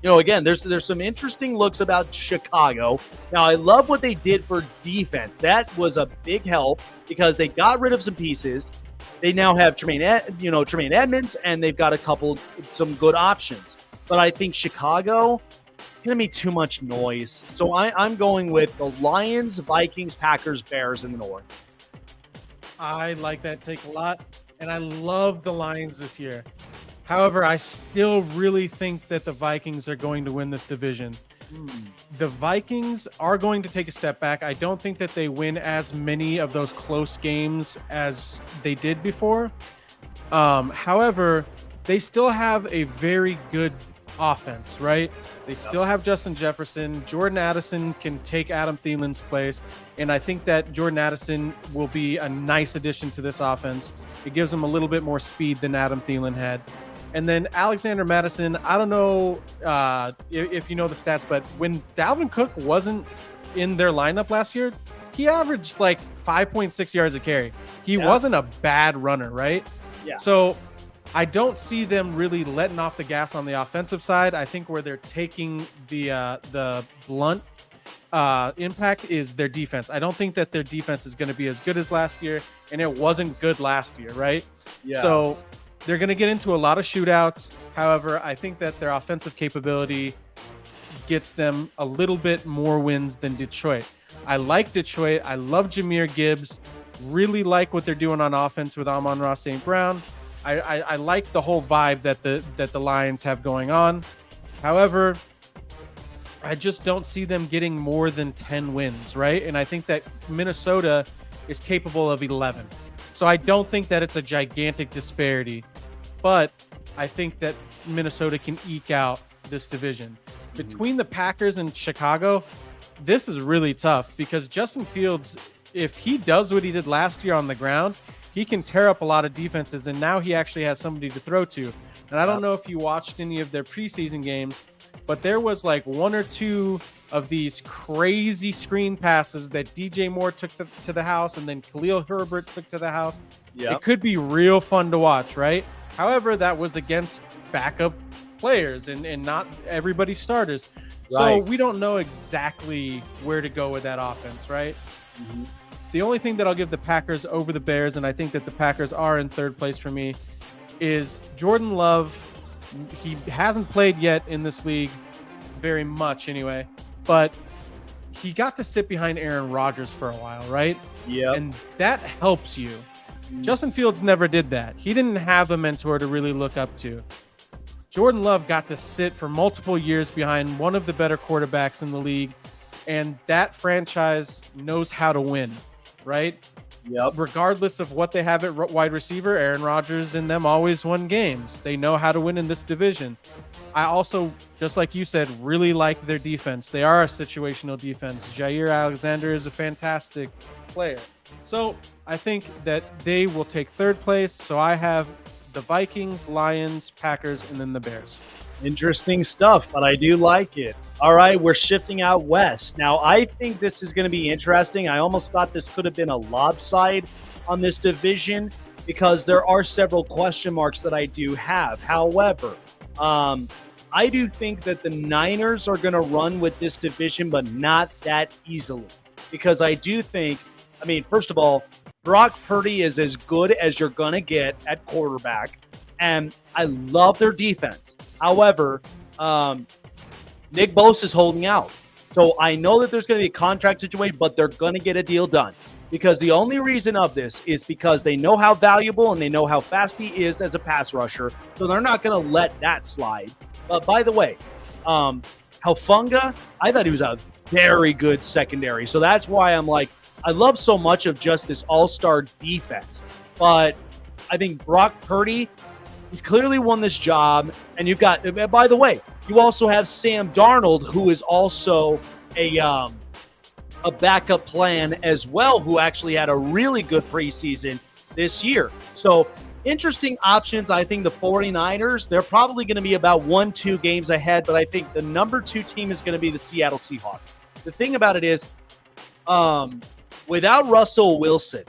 again, there's some interesting looks about Chicago. Now, I love what they did for defense. That was a big help because they got rid of some pieces. They now have Tremaine Edmonds, and they've got some good options. But I think Chicago going to be too much noise. So I'm going with the Lions, Vikings, Packers, Bears in the North. I like that take a lot, and I love the Lions this year. However, I still really think that the Vikings are going to win this division. The Vikings are going to take a step back. I don't think that they win as many of those close games as they did before. However, they still have a very good offense, right? They still have Justin Jefferson. Jordan Addison can take Adam Thielen's place, and I think that Jordan Addison will be a nice addition to this offense. It gives them a little bit more speed than Adam Thielen had. And then Alexander Mattison, I don't know if you know the stats, but when Dalvin Cook wasn't in their lineup last year, he averaged like 5.6 yards a carry. He wasn't a bad runner, right? Yeah. So I don't see them really letting off the gas on the offensive side. I think where they're taking the blunt impact is their defense. I don't think that their defense is going to be as good as last year, and it wasn't good last year, right? Yeah. So they're going to get into a lot of shootouts. However, I think that their offensive capability gets them a little bit more wins than Detroit. I like Detroit. I love Jahmyr Gibbs. Really like what they're doing on offense with Amon-Ra St. Brown. I like the whole vibe that the Lions have going on. However, I just don't see them getting more than 10 wins, right? And I think that Minnesota is capable of 11. So I don't think that it's a gigantic disparity, but I think that Minnesota can eke out this division. Between the Packers and Chicago, this is really tough because Justin Fields, if he does what he did last year on the ground, he can tear up a lot of defenses, and now he actually has somebody to throw to. And I don't know if you watched any of their preseason games, but there was like one or two of these crazy screen passes that DJ Moore took to the house and then Khalil Herbert took to the house. Yep. It could be real fun to watch, right? However, that was against backup players and not everybody starters. Right. So we don't know exactly where to go with that offense, right? Mm-hmm. The only thing that I'll give the Packers over the Bears, and I think that the Packers are in third place for me, is Jordan Love. He hasn't played yet in this league very much anyway, but he got to sit behind Aaron Rodgers for a while, right? Yeah. And that helps you. Justin Fields never did that. He didn't have a mentor to really look up to. Jordan Love got to sit for multiple years behind one of the better quarterbacks in the league, and that franchise knows how to win, right? Yep. Regardless of what they have at wide receiver, Aaron Rodgers and them always won games. They know how to win in this division. I also, just like you said, really like their defense. They are a situational defense. Jair Alexander is a fantastic player. So I think that they will take third place. So I have the Vikings, Lions, Packers, and then the Bears. Interesting stuff, but I do like it. All right, we're shifting out west. Now, I think this is going to be interesting. I almost thought this could have been a lopside on this division because there are several question marks that I do have. However, I do think that the Niners are going to run with this division, but not that easily. Because I do think, first of all, Brock Purdy is as good as you're going to get at quarterback. And I love their defense. However, Nick Bosa is holding out. So I know that there's going to be a contract situation, but they're going to get a deal done. Because the only reason of this is because they know how valuable and they know how fast he is as a pass rusher. So they're not going to let that slide. But by the way, Hufanga, I thought he was a very good secondary. So that's why I'm like, I love so much of just this all-star defense. But I think Brock Purdy, he's clearly won this job. And you've got, by the way, you also have Sam Darnold, who is also a backup plan as well, who actually had a really good preseason this year. So interesting options. I think the 49ers, they're probably going to be about 1-2 games ahead, but I think the number 2 team is going to be the Seattle Seahawks. The thing about it is, without Russell Wilson,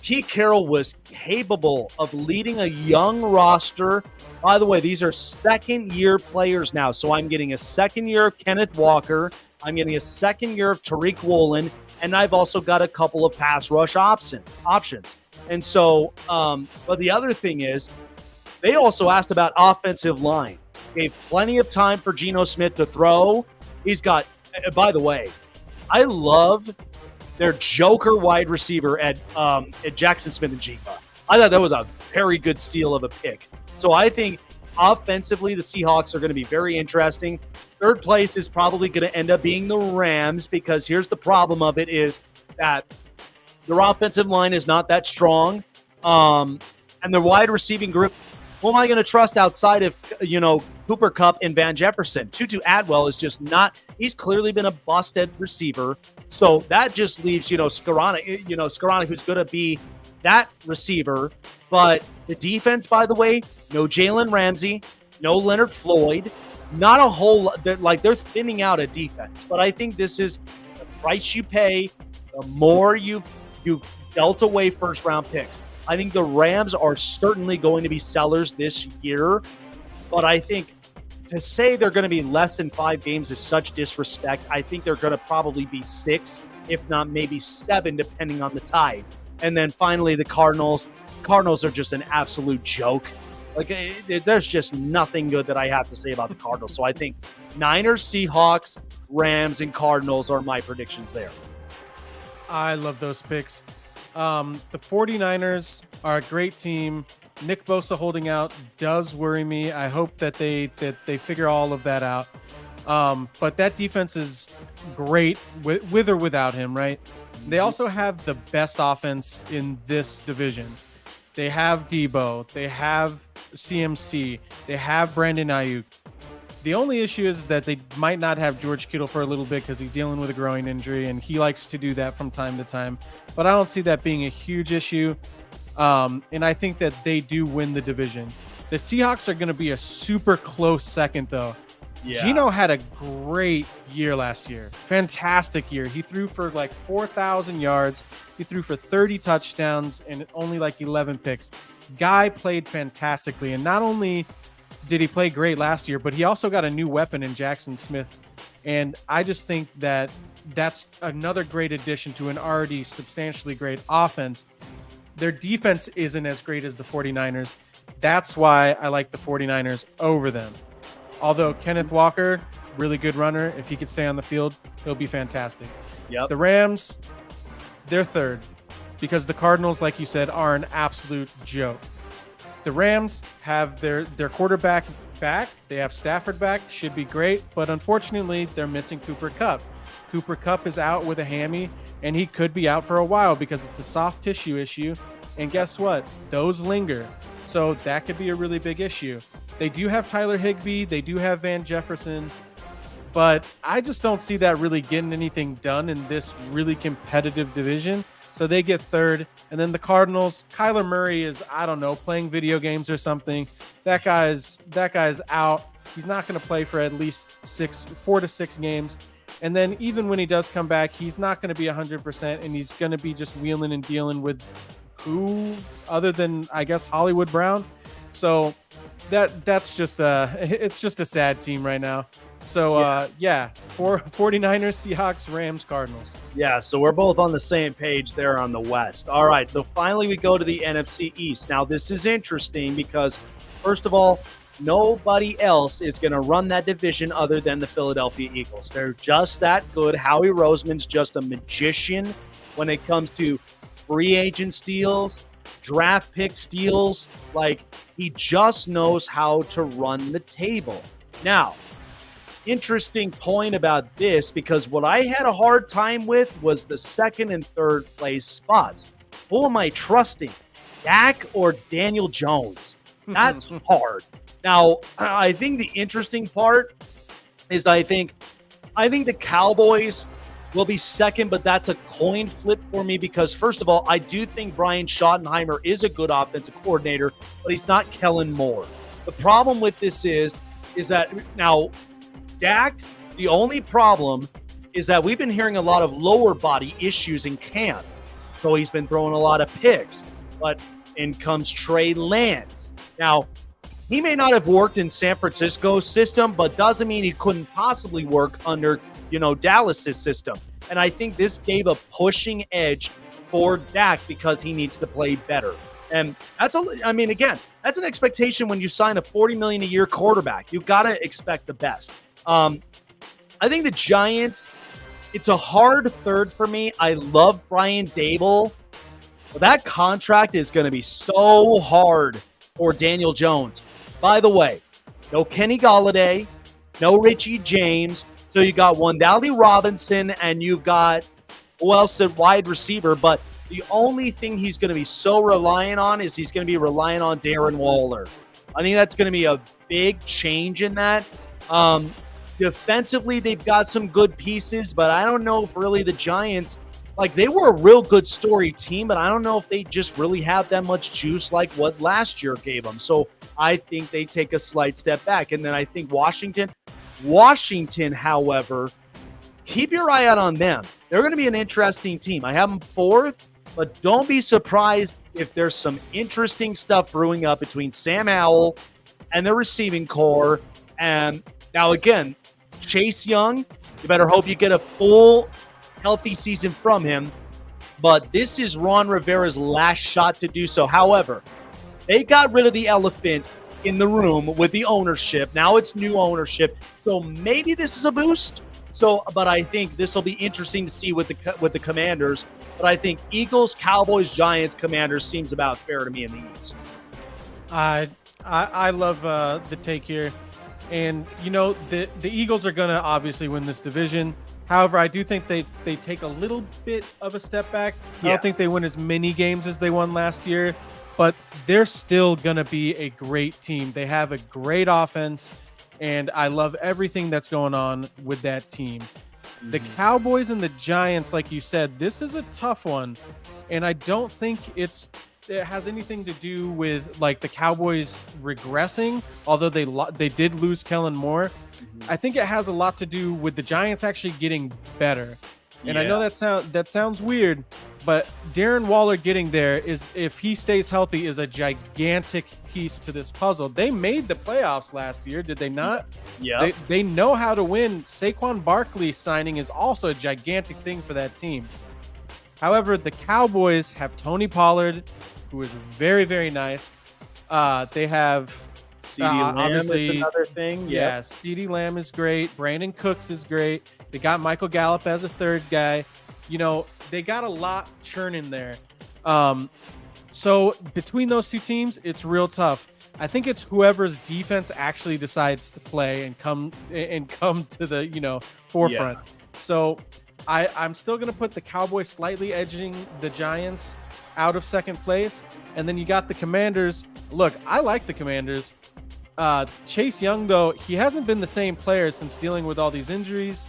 Pete Carroll was capable of leading a young roster. By the way, these are second-year players now, so I'm getting a second year of Kenneth Walker. I'm getting a second year of Tariq Woolen, and I've also got a couple of pass rush options. And so, but the other thing is, they also asked about offensive line. Gave plenty of time for Geno Smith to throw. He's got, by the way, I love their joker wide receiver at Jackson Smith and Jigba. I thought that was a very good steal of a pick. So I think offensively, the Seahawks are going to be very interesting. Third place is probably going to end up being the Rams, because here's the problem of it is that their offensive line is not that strong. And their wide receiving group, who am I going to trust outside of, Cooper Kupp and Van Jefferson? Tutu Atwell is just not, he's clearly been a busted receiver. So that just leaves, Skoranek, who's going to be that receiver. But the defense, by the way, no Jalen Ramsey, no Leonard Floyd, not a whole, they're thinning out a defense. But I think this is the price you pay, the more you dealt away first-round picks. I think the Rams are certainly going to be sellers this year, but I think to say they're going to be less than 5 games is such disrespect. I think they're going to probably be 6, if not maybe 7, depending on the tide. And then finally, the Cardinals. Cardinals are just an absolute joke. There's just nothing good that I have to say about the Cardinals. So I think Niners, Seahawks, Rams, and Cardinals are my predictions there. I love those picks. The 49ers are a great team. Nick Bosa holding out does worry me. I hope that they figure all of that out. But that defense is great with or without him, right? They also have the best offense in this division. They have Debo. They have CMC. They have Brandon Ayuk. The only issue is that they might not have George Kittle for a little bit because he's dealing with a growing injury, and he likes to do that from time to time. But I don't see that being a huge issue. And I think that they do win the division. The Seahawks are going to be a super close second, though. Yeah. Geno had a great year last year. Fantastic year. He threw for 4,000 yards. He threw for 30 touchdowns and only 11 picks. Guy played fantastically. And not only did he play great last year, but he also got a new weapon in Jackson Smith. And I just think that that's another great addition to an already substantially great offense. Their defense isn't as great as the 49ers. That's why I like the 49ers over them. Although Kenneth Walker, really good runner. If he could stay on the field, he'll be fantastic. Yep. The Rams, they're third because the Cardinals, like you said, are an absolute joke. The Rams have their quarterback back. They have Stafford back. Should be great. But unfortunately, they're missing Cooper Kupp. Cooper Kupp is out with a hammy, and he could be out for a while because it's a soft tissue issue. And guess what? Those linger. So that could be a really big issue. They do have Tyler Higbee. They do have Van Jefferson. But I just don't see that really getting anything done in this really competitive division. So they get third. And then the Cardinals, Kyler Murray is, I don't know, playing video games or something. That guy's out. He's not going to play for at least 4 to 6 games. And then even when he does come back, he's not going to be 100%. And he's going to be just wheeling and dealing with who other than, I guess, Hollywood Brown. So that's just it's just a sad team right now. So, for 49ers, Seahawks, Rams, Cardinals. Yeah, so we're both on the same page there on the West. All right, so finally we go to the NFC East. Now, this is interesting because, first of all, nobody else is going to run that division other than the Philadelphia Eagles. They're just that good. Howie Roseman's just a magician when it comes to free agent steals, draft pick steals. He just knows how to run the table. Now, interesting point about this, because what I had a hard time with was the second and third place spots. Who am I trusting? Dak or Daniel Jones? That's hard. Now, I think the interesting part is I think the Cowboys will be second, but that's a coin flip for me because, first of all, I do think Brian Schottenheimer is a good offensive coordinator, but he's not Kellen Moore. The problem with this is that now Dak, the only problem is that we've been hearing a lot of lower body issues in camp. So he's been throwing a lot of picks, but in comes Trey Lance. Now, he may not have worked in San Francisco's system, but doesn't mean he couldn't possibly work under, Dallas's system. And I think this gave a pushing edge for Dak because he needs to play better. And that's an expectation when you sign a $40 million a year quarterback. You got to expect the best. I think the Giants, it's a hard third for me. I love Brian Dable, but that contract is going to be so hard for Daniel Jones. By the way, no Kenny Golladay, no Richie James. So you got Wan'Dale Robinson and you got who else at wide receiver. But the only thing he's going to be so reliant on is he's going to be relying on Darren Waller. I think that's going to be a big change in that. Defensively, they've got some good pieces, but I don't know if really the Giants, they were a real good story team, but I don't know if they just really have that much juice like what last year gave them. So I think they take a slight step back. And then I think Washington, however, keep your eye out on them. They're going to be an interesting team. I have them fourth, but don't be surprised if there's some interesting stuff brewing up between Sam Howell and the receiving core. And now, again, Chase Young, you better hope you get a full healthy season from him. But this is Ron Rivera's last shot to do so. However, they got rid of the elephant in the room with the ownership. Now it's new ownership. So maybe this is a boost. But I think this will be interesting to see with the Commanders. But I think Eagles, Cowboys, Giants, Commanders seems about fair to me in the East. I love the take here. And, the Eagles are going to obviously win this division. However, I do think they take a little bit of a step back. I don't think they win as many games as they won last year, but they're still going to be a great team. They have a great offense, and I love everything that's going on with that team. Mm-hmm. The Cowboys and the Giants, like you said, this is a tough one, and I don't think it has anything to do with the Cowboys regressing, although they did lose Kellen Moore. Mm-hmm. I think it has a lot to do with the Giants actually getting better. And I know that sounds weird, but Darren Waller getting there is, if he stays healthy, is a gigantic piece to this puzzle. They made the playoffs last year, did they not? Yeah. They know how to win. Saquon Barkley signing is also a gigantic thing for that team. However, the Cowboys have Tony Pollard, who is very, very nice. They have CeeDee Lamb is another thing. Yeah, CeeDee Lamb is great. Brandon Cooks is great. They got Michael Gallup as a third guy. They got a lot churning there. So between those two teams, it's real tough. I think it's whoever's defense actually decides to play and come to the forefront. Yeah. So I'm still going to put the Cowboys slightly edging the Giants out of second place. And then you got the Commanders. Look, I like the Commanders. Chase Young, though, he hasn't been the same player since dealing with all these injuries.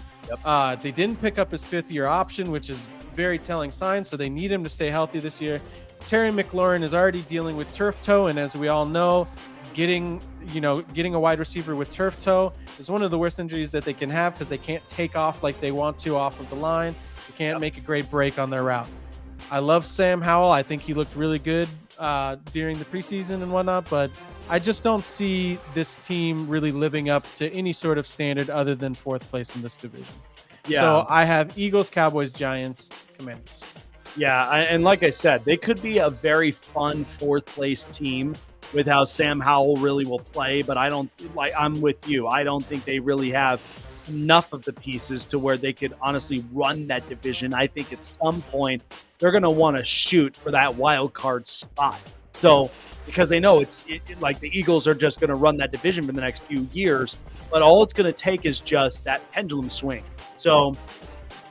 Yep. They didn't pick up his fifth-year option, which is very telling sign, so they need him to stay healthy this year. Terry McLaurin is already dealing with turf toe, and as we all know, getting a wide receiver with turf toe is one of the worst injuries that they can have because they can't take off like they want to off of the line. They can't make a great break on their route. I love Sam Howell. I think he looked really good during the preseason and whatnot, but I just don't see this team really living up to any sort of standard other than fourth place in this division. Yeah. So I have Eagles, Cowboys, Giants, Commanders. Yeah, and like I said, they could be a very fun fourth place team with how Sam Howell really will play, but I'm with you. I don't think they really have enough of the pieces to where they could honestly run that division. I think at some point they're going to want to shoot for that wild card spot. So, because they know like the Eagles are just going to run that division for the next few years, but all it's going to take is just that pendulum swing. So,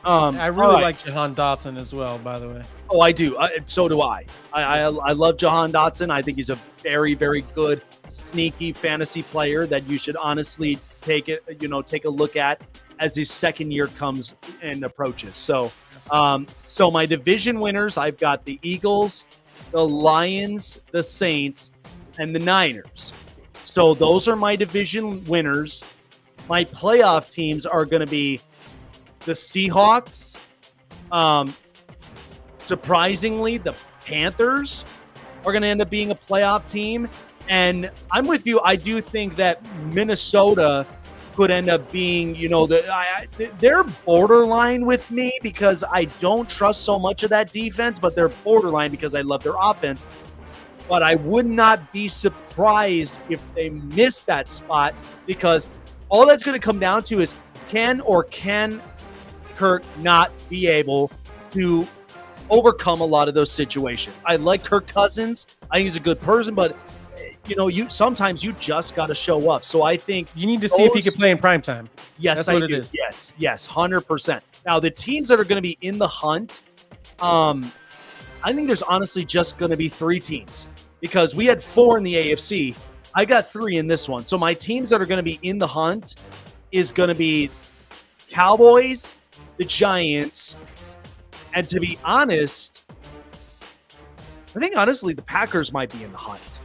I really like Jahan Dotson as well, by the way. Oh, I do. So do I. I love Jahan Dotson. I think he's a very, very good, sneaky fantasy player that you should honestly take a look at as his second year comes and approaches. So, so my division winners, I've got the Eagles, the Lions, the Saints, and the Niners. So those are my division winners. My playoff teams are going to be the Seahawks. Surprisingly, the Panthers are going to end up being a playoff team. And I'm with you. I do think that Minnesota could end up being, they're borderline with me because I don't trust so much of that defense, but they're borderline because I love their offense. But I would not be surprised if they miss that spot, because all that's going to come down to is can Kirk not be able to overcome a lot of those situations. I like Kirk Cousins. I think he's a good person, but sometimes you just got to show up. So I think you need to see if he can play in prime time. Yes, that's what I do. It is. Yes, 100%. Now the teams that are going to be in the hunt, I think there's honestly just going to be 3 teams, because we had 4 in the AFC. I got 3 in this one. So my teams that are going to be in the hunt is going to be Cowboys, the Giants, and to be honest, I think honestly the Packers might be in the hunt.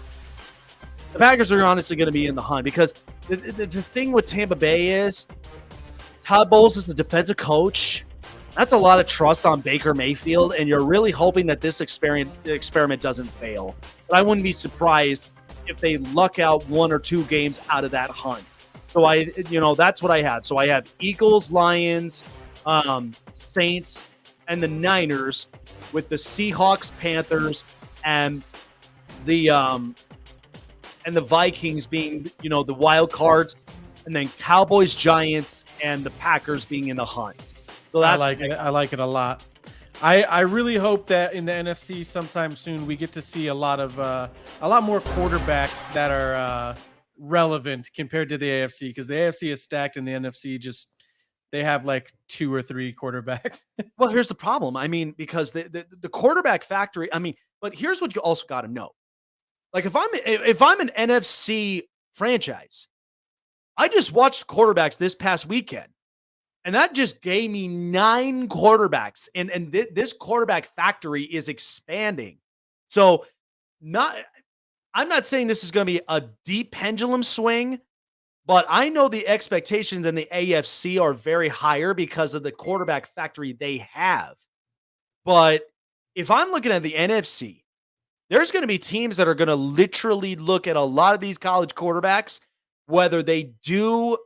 The Packers are honestly going to be in the hunt because the thing with Tampa Bay is Todd Bowles is a defensive coach. That's a lot of trust on Baker Mayfield, and you're really hoping that this experiment doesn't fail. But I wouldn't be surprised if they luck out 1 or 2 games out of that hunt. So that's what I had. So I have Eagles, Lions, Saints, and the Niners, with the Seahawks, Panthers, and the Vikings being, the wild cards, and then Cowboys, Giants, and the Packers being in the hunt. So that's I like it a lot. I really hope that in the NFC sometime soon we get to see a lot more quarterbacks that are relevant compared to the AFC, because the AFC is stacked and the NFC they have like 2 or 3 quarterbacks. Well, here's the problem. I mean, because the quarterback factory. But here's what you also got to know. Like if I'm an NFC franchise, I just watched quarterbacks this past weekend, and that just gave me 9 quarterbacks, and this quarterback factory is expanding. So I'm not saying this is going to be a deep pendulum swing, but I know the expectations in the AFC are very higher because of the quarterback factory they have. But if I'm looking at the NFC, there's going to be teams that are going to literally look at a lot of these college quarterbacks, whether they do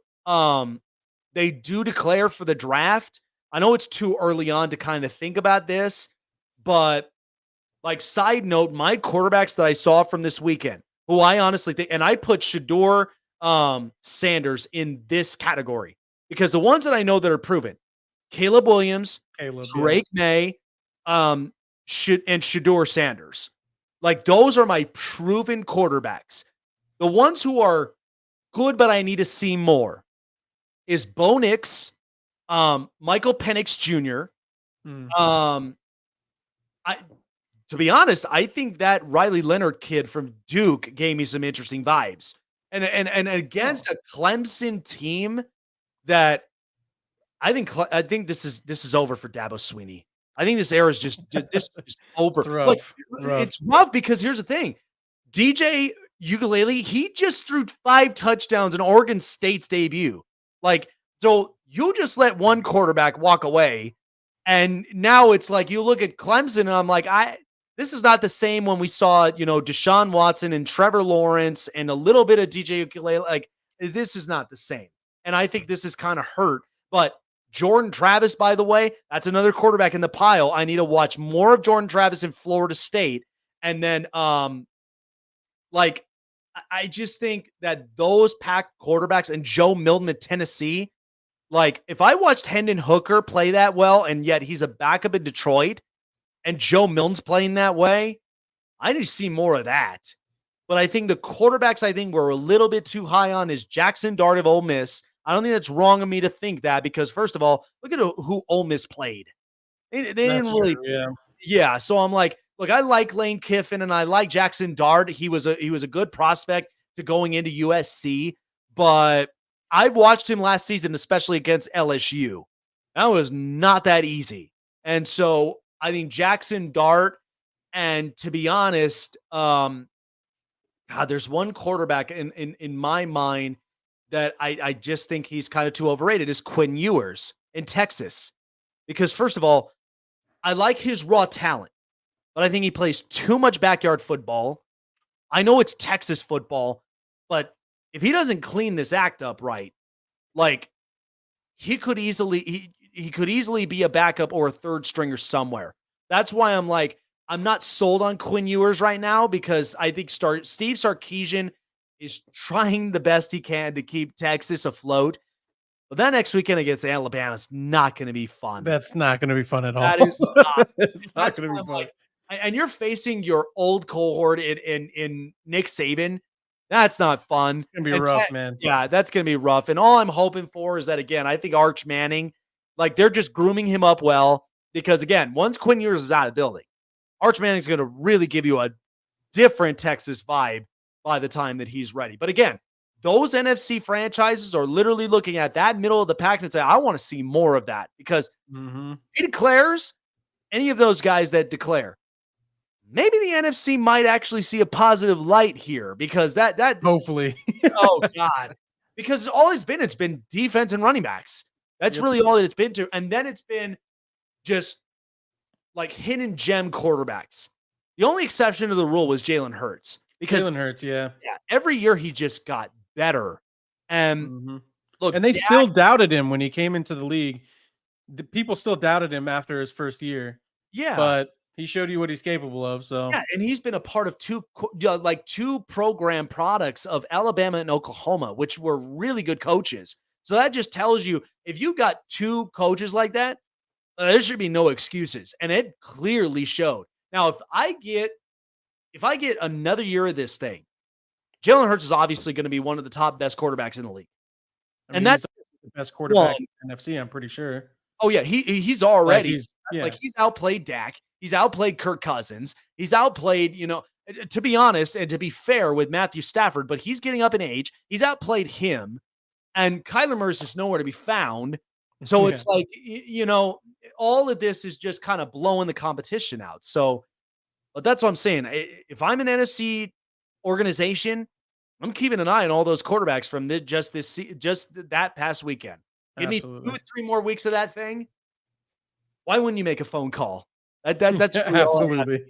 declare for the draft. I know it's too early on to kind of think about this, but like side note, my quarterbacks that I saw from this weekend, who I honestly think, and I put Shedeur Sanders in this category because the ones that I know that are proven, Caleb Williams, Drake May, and Shedeur Sanders. Like those are my proven quarterbacks. The ones who are good, but I need to see more, is Bo Nix, Michael Penix Jr. To be honest, I think that Riley Leonard kid from Duke gave me some interesting vibes. And against a Clemson team that I think this is over for Dabo Swinney. I think this era is just over. It's rough. It's rough because here's the thing. DJ Ukulele, he just threw 5 touchdowns in Oregon State's debut. Like, so you just let one quarterback walk away, and now it's like you look at Clemson, and I'm like, this is not the same when we saw, Deshaun Watson and Trevor Lawrence and a little bit of DJ Ukulele. Like, this is not the same. And I think this is kind of hurt. But Jordan Travis, by the way, that's another quarterback in the pile. I need to watch more of Jordan Travis in Florida State. And then, I just think that those Pack quarterbacks and Joe Milton at Tennessee, like if I watched Hendon Hooker play that well, and yet he's a backup in Detroit, and Joe Milton's playing that way, I need to see more of that. But I think the quarterbacks we're a little bit too high on is Jackson Dart of Ole Miss. I don't think that's wrong of me to think that because, first of all, look at who Ole Miss played. They didn't really. True, yeah. So I'm like, look, I like Lane Kiffin and I like Jackson Dart. He was a good prospect to going into USC, but I've watched him last season, especially against LSU. That was not that easy. And so I think Jackson Dart, and to be honest, there's one quarterback in my mind that I just think he's kind of too overrated is Quinn Ewers in Texas. Because first of all, I like his raw talent, but I think he plays too much backyard football. I know it's Texas football, but if he doesn't clean this act up right, like he could easily be a backup or a third stringer somewhere. That's why I'm not sold on Quinn Ewers right now, because I think Steve Sarkisian is trying the best he can to keep Texas afloat. But that next weekend against Alabama is not going to be fun. That's not going to be fun at all. That is not. It's not going to be fun. And you're facing your old cohort in Nick Saban. That's not fun. It's going to be rough, man. Yeah, that's going to be rough. And all I'm hoping for is that, again, I think Arch Manning, they're just grooming him up well. Because, again, once Quinn Ewers is out of the building, Arch Manning's going to really give you a different Texas vibe by the time that he's ready. But, again, those NFC franchises are literally looking at that middle of the pack and say, I want to see more of that. Because if he declares, any of those guys that declare, maybe the NFC might actually see a positive light here, because that hopefully. Oh God. Because all it's been defense and running backs. That's really all that it's been to. And then it's been just like hidden gem quarterbacks. The only exception to the rule was Jalen Hurts. Because Jalen Hurts, yeah. Every year he just got better. And look, and they still doubted him when he came into the league. The people still doubted him after his first year. Yeah. But he showed you what he's capable of. So yeah, and he's been a part of two program products of Alabama and Oklahoma, which were really good coaches. So that just tells you, if you got two coaches like that, there should be no excuses. And it clearly showed. Now, if I get another year of this thing, Jalen Hurts is obviously going to be one of the top best quarterbacks in the league. And that's the best quarterback in NFC, I'm pretty sure. Oh yeah, he's already he's outplayed Dak. He's outplayed Kirk Cousins. He's outplayed, to be honest and to be fair with Matthew Stafford, but he's getting up in age. He's outplayed him, and Kyler Murray's just nowhere to be found. So it's like, all of this is just kind of blowing the competition out. So, but that's what I'm saying. If I'm an NFC organization, I'm keeping an eye on all those quarterbacks from just that past weekend. Give me 2-3 more weeks of that thing. Why wouldn't you make a phone call? That's really absolutely.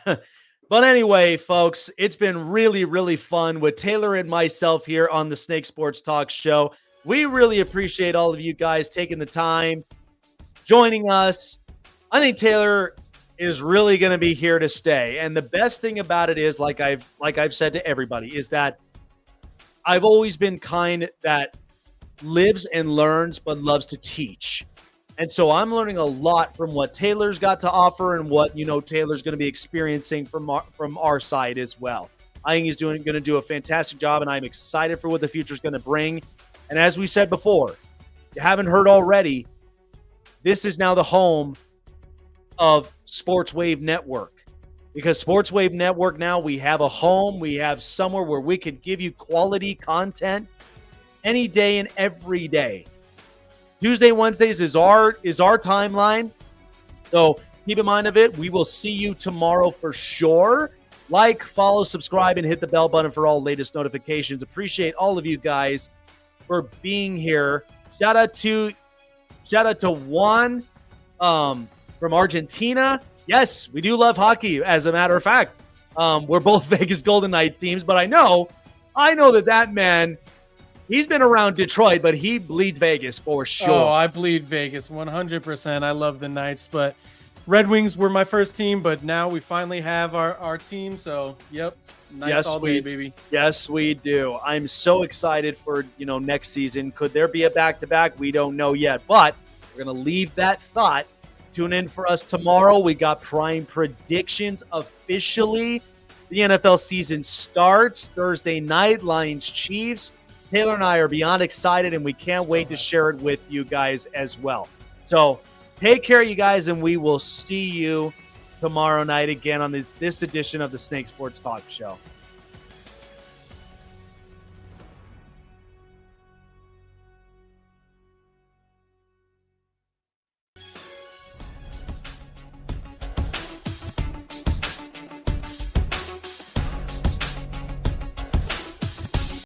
But anyway, folks, it's been really, really fun with Taylor and myself here on the Snake Sports Talk Show. We really appreciate all of you guys taking the time, joining us. I think Taylor is really going to be here to stay. And the best thing about it is, like I've said to everybody, is that I've always been kind that lives and learns, but loves to teach. And so I'm learning a lot from what Taylor's got to offer and what, Taylor's going to be experiencing from our side as well. I think he's going to do a fantastic job, and I'm excited for what the future is going to bring. And as we said before, if you haven't heard already, this is now the home of Sports Wave Network. Because Sports Wave Network, now we have a home. We have somewhere where we can give you quality content any day and every day. Tuesday, Wednesdays is our timeline. So keep in mind of it. We will see you tomorrow for sure. Like, follow, subscribe, and hit the bell button for all latest notifications. Appreciate all of you guys for being here. Shout out to Juan from Argentina. Yes, we do love hockey, as a matter of fact. We're both Vegas Golden Knights teams, but I know that man, he's been around Detroit, but he bleeds Vegas for sure. Oh, I bleed Vegas 100%. I love the Knights, but Red Wings were my first team, but now we finally have our team. So, yep, Knights all day, baby. Yes, we do. I'm so excited for, next season. Could there be a back-to-back? We don't know yet, but we're going to leave that thought. Tune in for us tomorrow. We got Prime Predictions officially. The NFL season starts Thursday night, Lions Chiefs. Taylor and I are beyond excited, and we can't wait to share it with you guys as well. So take care, you guys, and we will see you tomorrow night again on this edition of the Snake Sports Talk Show.